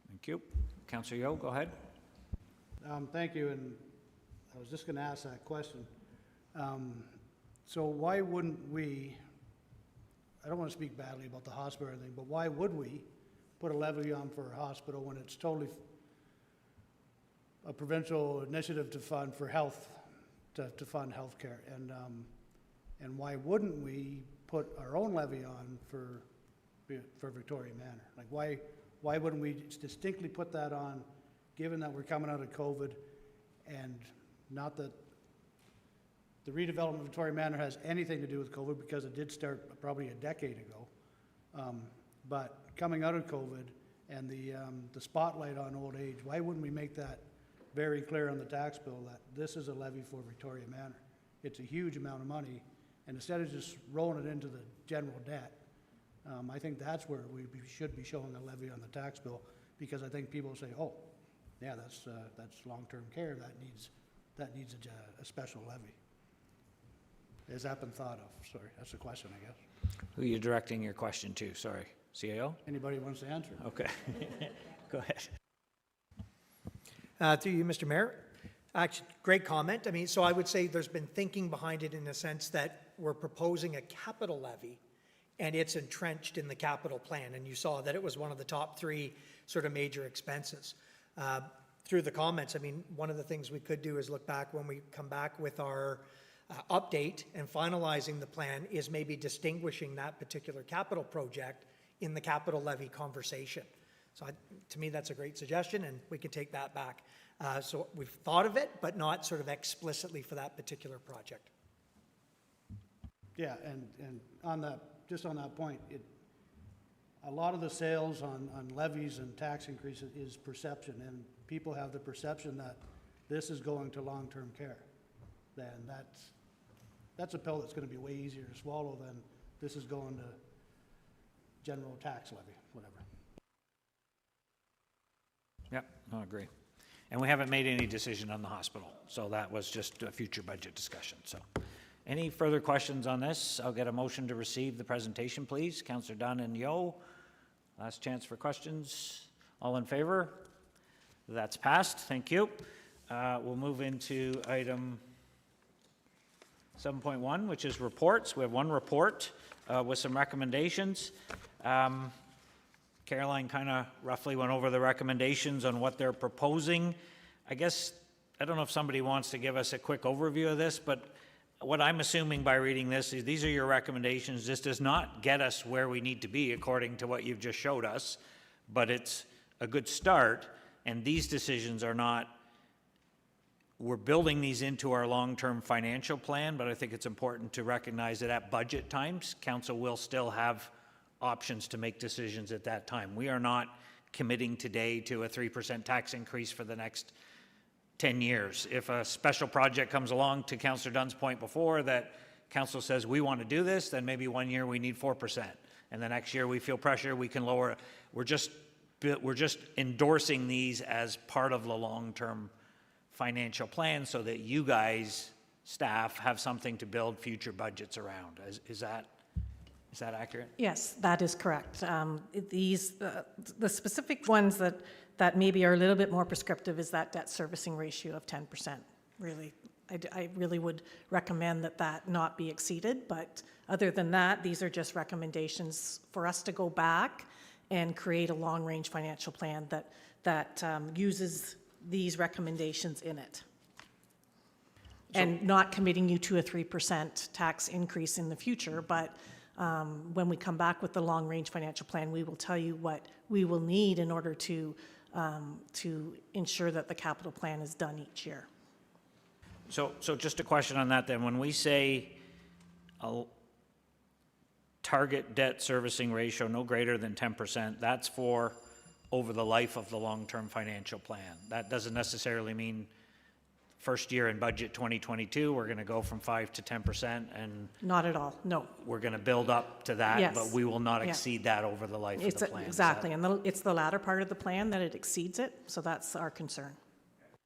Thank you. Councillor Yeo, go ahead. Thank you, and I was just going to ask that question. So why wouldn't we, I don't want to speak badly about the hospital or anything, but why would we put a levy on for a hospital when it's totally a provincial initiative to fund for health, to fund healthcare? And why wouldn't we put our own levy on for Victoria Manor? Like, why wouldn't we distinctly put that on, given that we're coming out of COVID, and not that the redevelopment of Victoria Manor has anything to do with COVID, because it did start probably a decade ago. But coming out of COVID and the spotlight on old age, why wouldn't we make that very clear on the tax bill that this is a levy for Victoria Manor? It's a huge amount of money, and instead of just rolling it into the general debt, I think that's where we should be showing a levy on the tax bill, because I think people say, oh, yeah, that's long-term care, that needs a special levy. Has that been thought of? Sorry, that's a question, I guess. Who are you directing your question to? Sorry. CAO? Anybody wants to answer? Okay. Go ahead. Through you, Mr. Mayor. Actually, great comment. I mean, so I would say there's been thinking behind it in the sense that we're proposing a capital levy, and it's entrenched in the capital plan, and you saw that it was one of the top 3 sort of major expenses. Through the comments, I mean, one of the things we could do is look back when we come back with our update and finalizing the plan is maybe distinguishing that particular capital project in the capital levy conversation. So to me, that's a great suggestion, and we can take that back. So we've thought of it, but not sort of explicitly for that particular project. Yeah, and on that, just on that point, a lot of the sales on levies and tax increases is perception, and people have the perception that this is going to long-term care. Then that's a pill that's gonna be way easier to swallow than this is going to general tax levy, whatever. Yep, I agree. And we haven't made any decision on the hospital, so that was just a future budget discussion, so. Any further questions on this? I'll get a motion to receive the presentation, please. Councillor Dunn and Yo. Last chance for questions. All in favor? That's passed, thank you. We'll move into item 7.1, which is reports. We have one report with some recommendations. Caroline kind of roughly went over the recommendations on what they're proposing. I guess, I don't know if somebody wants to give us a quick overview of this, but what I'm assuming by reading this is these are your recommendations. This does not get us where we need to be according to what you've just showed us, but it's a good start, and these decisions are not, we're building these into our long-term financial plan, but I think it's important to recognize that at budget times, council will still have options to make decisions at that time. We are not committing today to a 3% tax increase for the next 10 years. If a special project comes along, to Councillor Dunn's point before, that council says we want to do this, then maybe one year we need 4%. And the next year we feel pressure, we can lower it. We're just endorsing these as part of the long-term financial plan so that you guys, staff, have something to build future budgets around. Is that accurate? Yes, that is correct. The specific ones that maybe are a little bit more prescriptive is that debt servicing ratio of 10%. Really, I really would recommend that not be exceeded, but other than that, these are just recommendations for us to go back and create a long-range financial plan that uses these recommendations in it. And not committing you to a 3% tax increase in the future, but when we come back with the long-range financial plan, we will tell you what we will need in order to ensure that the capital plan is done each year. So just a question on that then. When we say a target debt servicing ratio no greater than 10%, that's for over the life of the long-term financial plan. That doesn't necessarily mean first year in budget 2022, we're going to go from 5 to 10%, and Not at all, no. we're going to build up to that, Yes. but we will not Yeah. exceed that over the life of the plan. Is Exactly, that- and it's the latter part of the plan that it exceeds it, so that's our concern.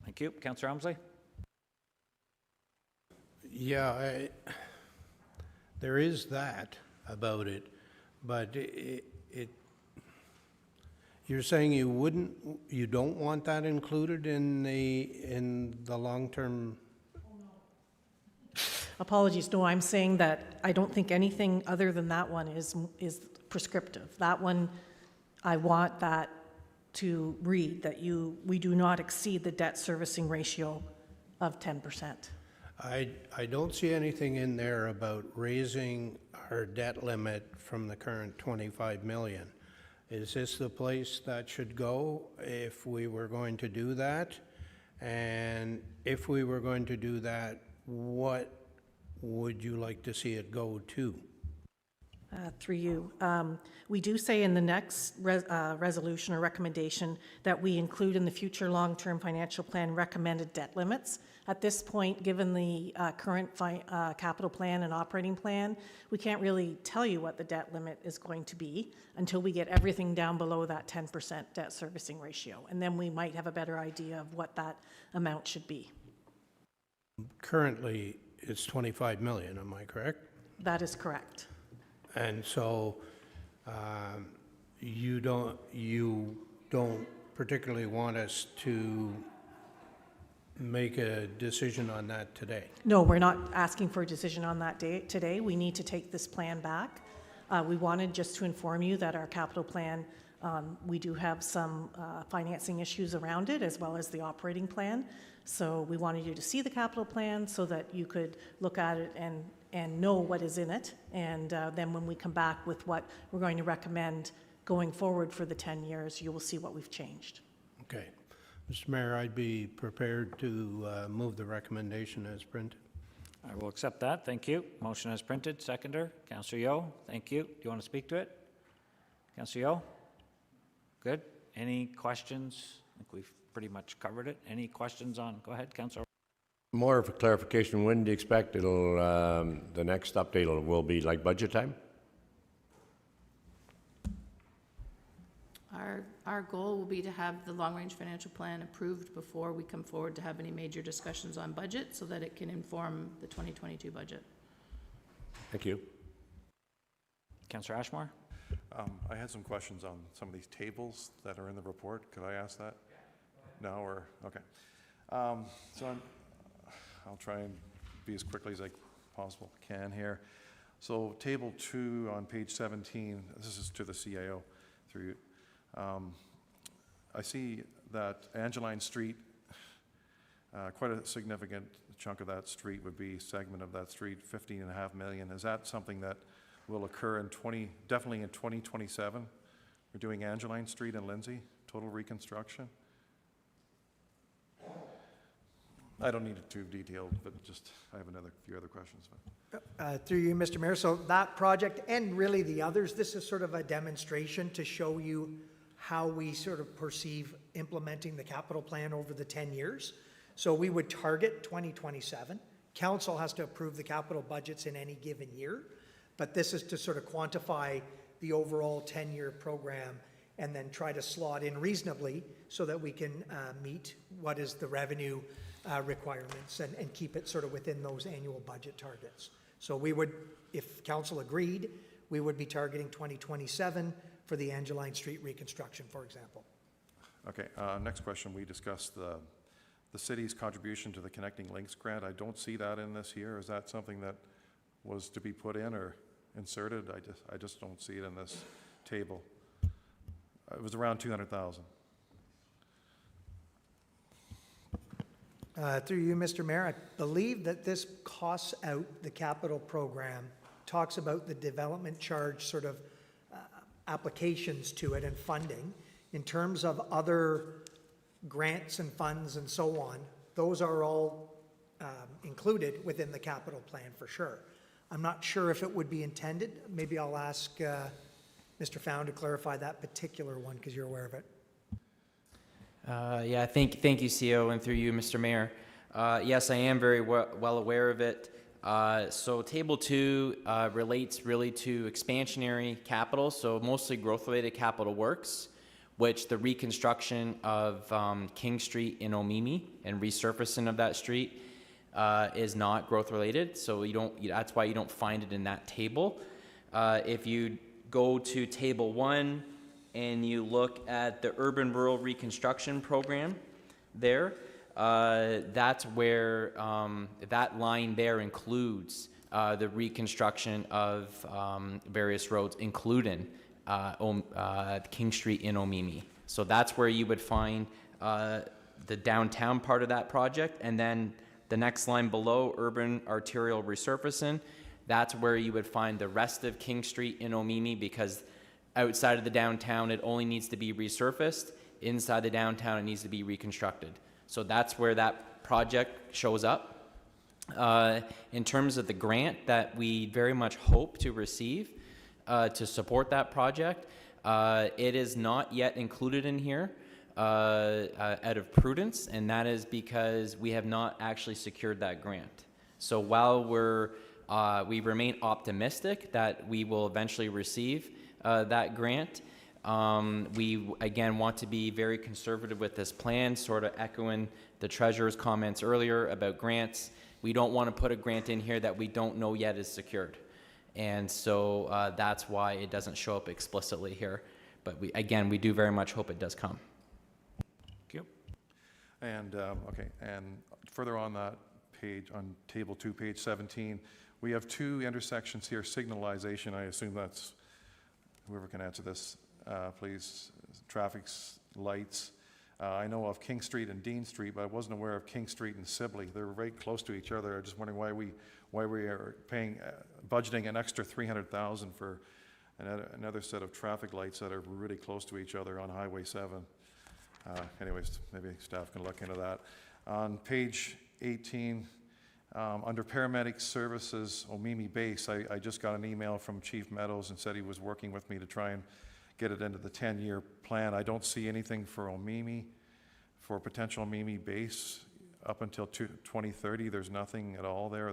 Thank you. Councillor Elmsley? Yeah, there is that about it, but you're saying you don't want that included in the long-term? Apologies, no, I'm saying that I don't think anything other than that one is prescriptive. That one, I want that to read that we do not exceed the debt servicing ratio of 10%. I don't see anything in there about raising our debt limit from the current 25 million. Is this the place that should go if we were going to do that? And if we were going to do that, what would you like to see it go to? Through you. We do say in the next resolution or recommendation that we include in the future long-term financial plan recommended debt limits. At this point, given the current capital plan and operating plan, we can't really tell you what the debt limit is going to be until we get everything down below that 10% debt servicing ratio. And then we might have a better idea of what that amount should be. Currently, it's 25 million, am I correct? That is correct. And so you don't particularly want us to make a decision on that today? No, we're not asking for a decision on that day today. We need to take this plan back. We wanted just to inform you that our capital plan, we do have some financing issues around it, as well as the operating plan. So we wanted you to see the capital plan so that you could look at it and know what is in it. And then when we come back with what we're going to recommend going forward for the 10 years, you will see what we've changed. Okay. Mr. Mayor, I'd be prepared to move the recommendation as printed. I will accept that. Thank you. Motion as printed. Seconder, Councillor Yeo. Thank you. Do you want to speak to it? Councillor Yeo? Good. Any questions? I think we've pretty much covered it. Any questions on, go ahead, Councillor. More of a clarification, when do you expect it'll, the next update will be like budget time? Our goal will be to have the long-range financial plan approved before we come forward to have any major discussions on budget, so that it can inform the 2022 budget. Thank you. Councillor Ashmore? I had some questions on some of these tables that are in the report. Could I ask that? No, or, okay. I'll try and be as quickly as I possible can here. So table 2 on page 17, this is to the CAO through you. I see that Angeline Street, quite a significant chunk of that street would be segment of that street, 15.5 million. Is that something that will occur in definitely in 2027? We're doing Angeline Street and Lindsay, total reconstruction? I don't need it too detailed, but just, I have few other questions. Through you, Mr. Mayor, so that project and really the others, this is sort of a demonstration to show you how we sort of perceive implementing the capital plan over the 10 years. So we would target 2027. Council has to approve the capital budgets in any given year, but this is to sort of quantify the overall 10-year program and then try to slot in reasonably so that we can meet what is the revenue requirements and keep it sort of within those annual budget targets. So we would, if council agreed, we would be targeting 2027 for the Angeline Street reconstruction, for example. Okay, next question, we discussed the city's contribution to the Connecting Links grant. I don't see that in this here. Is that something that was to be put in or inserted? I just don't see it in this table. It was around 200,000. Through you, Mr. Mayor, I believe that this costs out the capital program, talks about the development charge sort of applications to it and funding. In terms of other grants and funds and so on, those are all included within the capital plan for sure. I'm not sure if it would be intended. Maybe I'll ask Mr. Found to clarify that particular one because you're aware of it. Yeah, thank you, CEO, and through you, Mr. Mayor. Yes, I am very well aware of it. So Table 2 relates really to expansionary capital, so mostly growth-related capital works, which the reconstruction of King Street in Omemee and resurfacing of that street is not growth-related, so that's why you don't find it in that table. If you go to Table 1, and you look at the urban rural reconstruction program there, that's where that line there includes the reconstruction of various roads, including King Street in Omemee. So that's where you would find the downtown part of that project, and then the next line below, urban arterial resurfacing, that's where you would find the rest of King Street in Omemee, because outside of the downtown, it only needs to be resurfaced. Inside the downtown, it needs to be reconstructed. So that's where that project shows up. In terms of the grant that we very much hope to receive to support that project, it is not yet included in here out of prudence, and that is because we have not actually secured that grant. So while we remain optimistic that we will eventually receive that grant, we again want to be very conservative with this plan, sort of echoing the treasurer's comments earlier about grants. We don't want to put a grant in here that we don't know yet is secured, and so that's why it doesn't show up explicitly here. But we do very much hope it does come. Thank you. And, okay, and further on that page, on table 2, page 17, we have 2 intersections here, signalization. I assume that's, whoever can answer this, please, traffic lights. I know of King Street and Dean Street, but I wasn't aware of King Street and Sibley. They're very close to each other. I'm just wondering why we are paying, budgeting an extra $300,000 for another set of traffic lights that are really close to each other on Highway 7. Anyways, maybe staff can look into that. On page 18, under paramedic services, Omimi Base, I just got an email from Chief Meadows and said he was working with me to try and get it into the 10-year plan. I don't see anything for Omimi, for potential Omimi Base up until 2030. There's nothing at all there.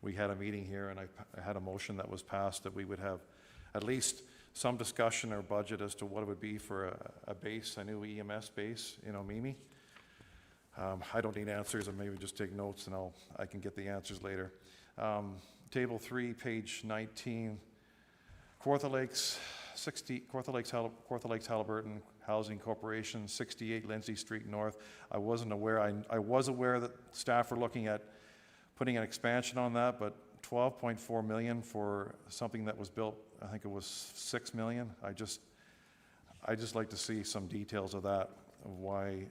We had a meeting here and I had a motion that was passed that we would have at least some discussion or budget as to what it would be for a base, a new EMS base in Omimi. I don't need answers, and maybe just take notes and I can get the answers later. Table 3, page 19, Kawartha Lakes Halliburton Housing Corporation, 68 Lindsay Street North. I wasn't aware, I was aware that staff were looking at putting an expansion on that, but 12.4 million for something that was built, I think it was 6 million. I just like to see some details of that, of why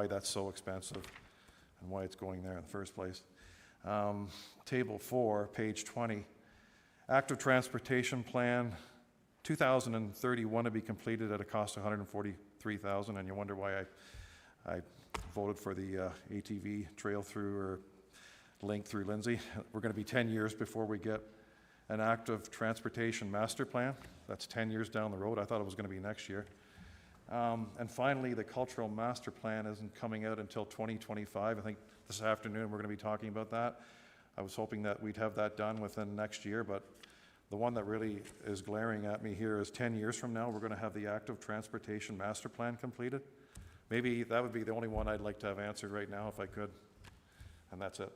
that's so expensive and why it's going there in the first place. Table 4, page 20, active transportation plan, 2031 to be completed at a cost of $143,000, and you wonder why I voted for the ATV trail through or link through Lindsay. We're going to be 10 years before we get an active transportation master plan. That's 10 years down the road. I thought it was going to be next year. And finally, the cultural master plan isn't coming out until 2025. I think this afternoon we're going to be talking about that. I was hoping that we'd have that done within next year, but the one that really is glaring at me here is 10 years from now, we're going to have the active transportation master plan completed. Maybe that would be the only one I'd like to have answered right now if I could. And that's it.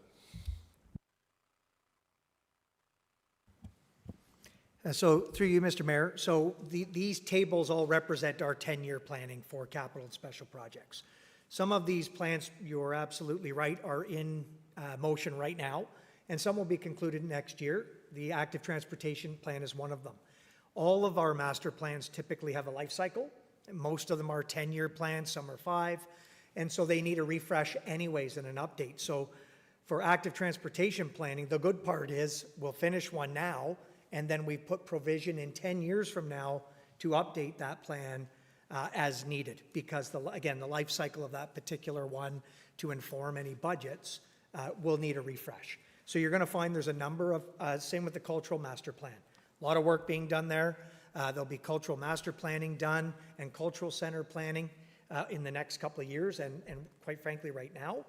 So through you, Mr. Mayor, so these tables all represent our 10-year planning for capital and special projects. Some of these plans, you're absolutely right, are in motion right now, and some will be concluded next year. The active transportation plan is one of them. All of our master plans typically have a life cycle. Most of them are 10-year plans, some are 5, and so they need a refresh anyways and an update. So for active transportation planning, the good part is we'll finish one now, and then we put provision in 10 years from now to update that plan as needed, because again, the life cycle of that particular one to inform any budgets will need a refresh. So you're going to find there's a number of, same with the cultural master plan. A lot of work being done there. There'll be cultural master planning done and cultural center planning in the next couple of years and quite frankly right now.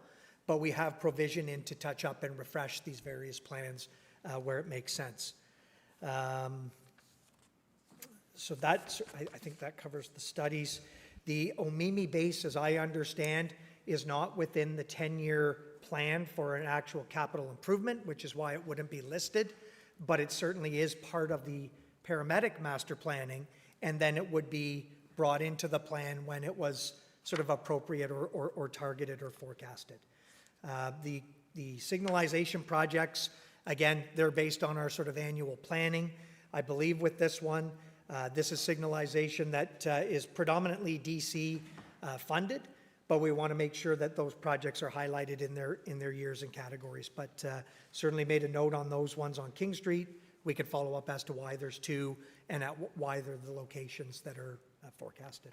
But we have provision in to touch up and refresh these various plans where it makes sense. So that's, I think that covers the studies. The Omimi base, as I understand, is not within the 10-year plan for an actual capital improvement, which is why it wouldn't be listed, but it certainly is part of the paramedic master planning, and then it would be brought into the plan when it was sort of appropriate or targeted or forecasted. The signalization projects, again, they're based on our sort of annual planning. I believe with this one, this is signalization that is predominantly DC funded, but we want to make sure that those projects are highlighted in their years and categories. But certainly made a note on those ones on King Street. We could follow up as to why there's 2 and why they're the locations that are forecasted.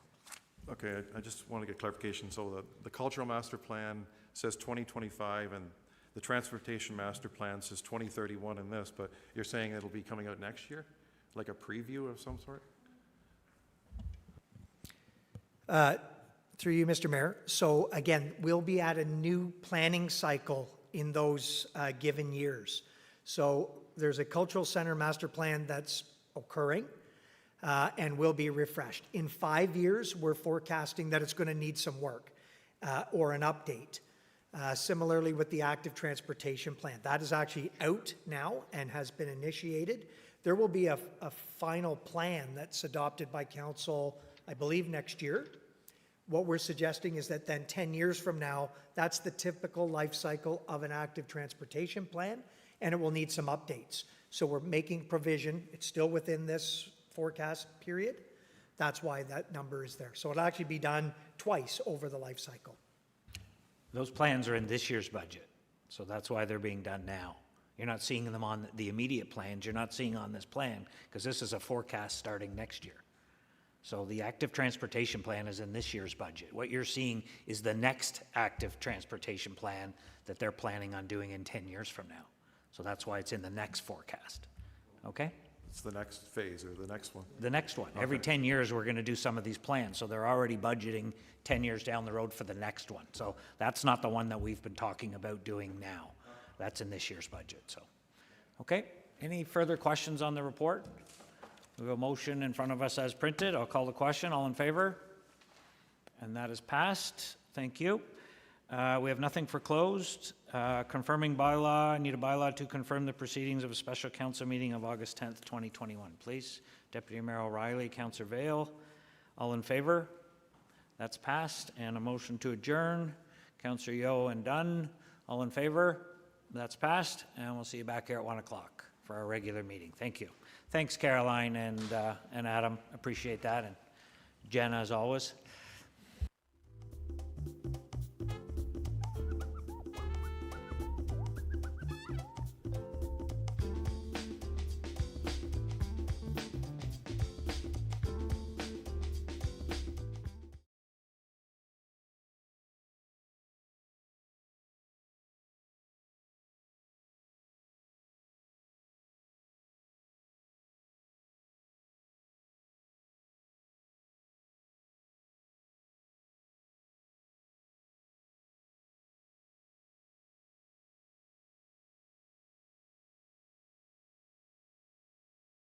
Okay, I just want to get clarification. So the cultural master plan says 2025 and the transportation master plan says 2031 in this, but you're saying it'll be coming out next year? Like a preview of some sort? Through you, Mr. Mayor. So again, we'll be at a new planning cycle in those given years. So there's a cultural center master plan that's occurring and will be refreshed. In 5 years, we're forecasting that it's going to need some work or an update. Similarly with the active transportation plan. That is actually out now and has been initiated. There will be a final plan that's adopted by council, I believe, next year, What we're suggesting is that then 10 years from now, that's the typical life cycle of an active transportation plan, and it will need some updates. So we're making provision, it's still within this forecast period. That's why that number is there. So it'll actually be done twice over the life cycle. Those plans are in this year's budget, so that's why they're being done now. You're not seeing them on the immediate plans, you're not seeing on this plan, because this is a forecast starting next year. So the active transportation plan is in this year's budget. What you're seeing is the next active transportation plan that they're planning on doing in 10 years from now. So that's why it's in the next forecast, okay? It's the next phase or the next one. The next one. Every 10 years, we're going to do some of these plans, so they're already budgeting 10 years down the road for the next one. So that's not the one that we've been talking about doing now. That's in this year's budget, so. Okay, any further questions on the report? We have a motion in front of us as printed. I'll call the question. All in favor? And that is passed. Thank you. We have nothing for closed. Confirming bylaw. I need a bylaw to confirm the proceedings of a special council meeting of August 10th, 2021. Please, Deputy Mayor O'Reilly, Councillor Vale. All in favor? That's passed. And a motion to adjourn. Councillor Yeo and Dunn. All in favor? That's passed. And we'll see you back here at 1 o'clock for our regular meeting. Thank you. Thanks, Caroline and Adam. Appreciate that. And Jen, as always.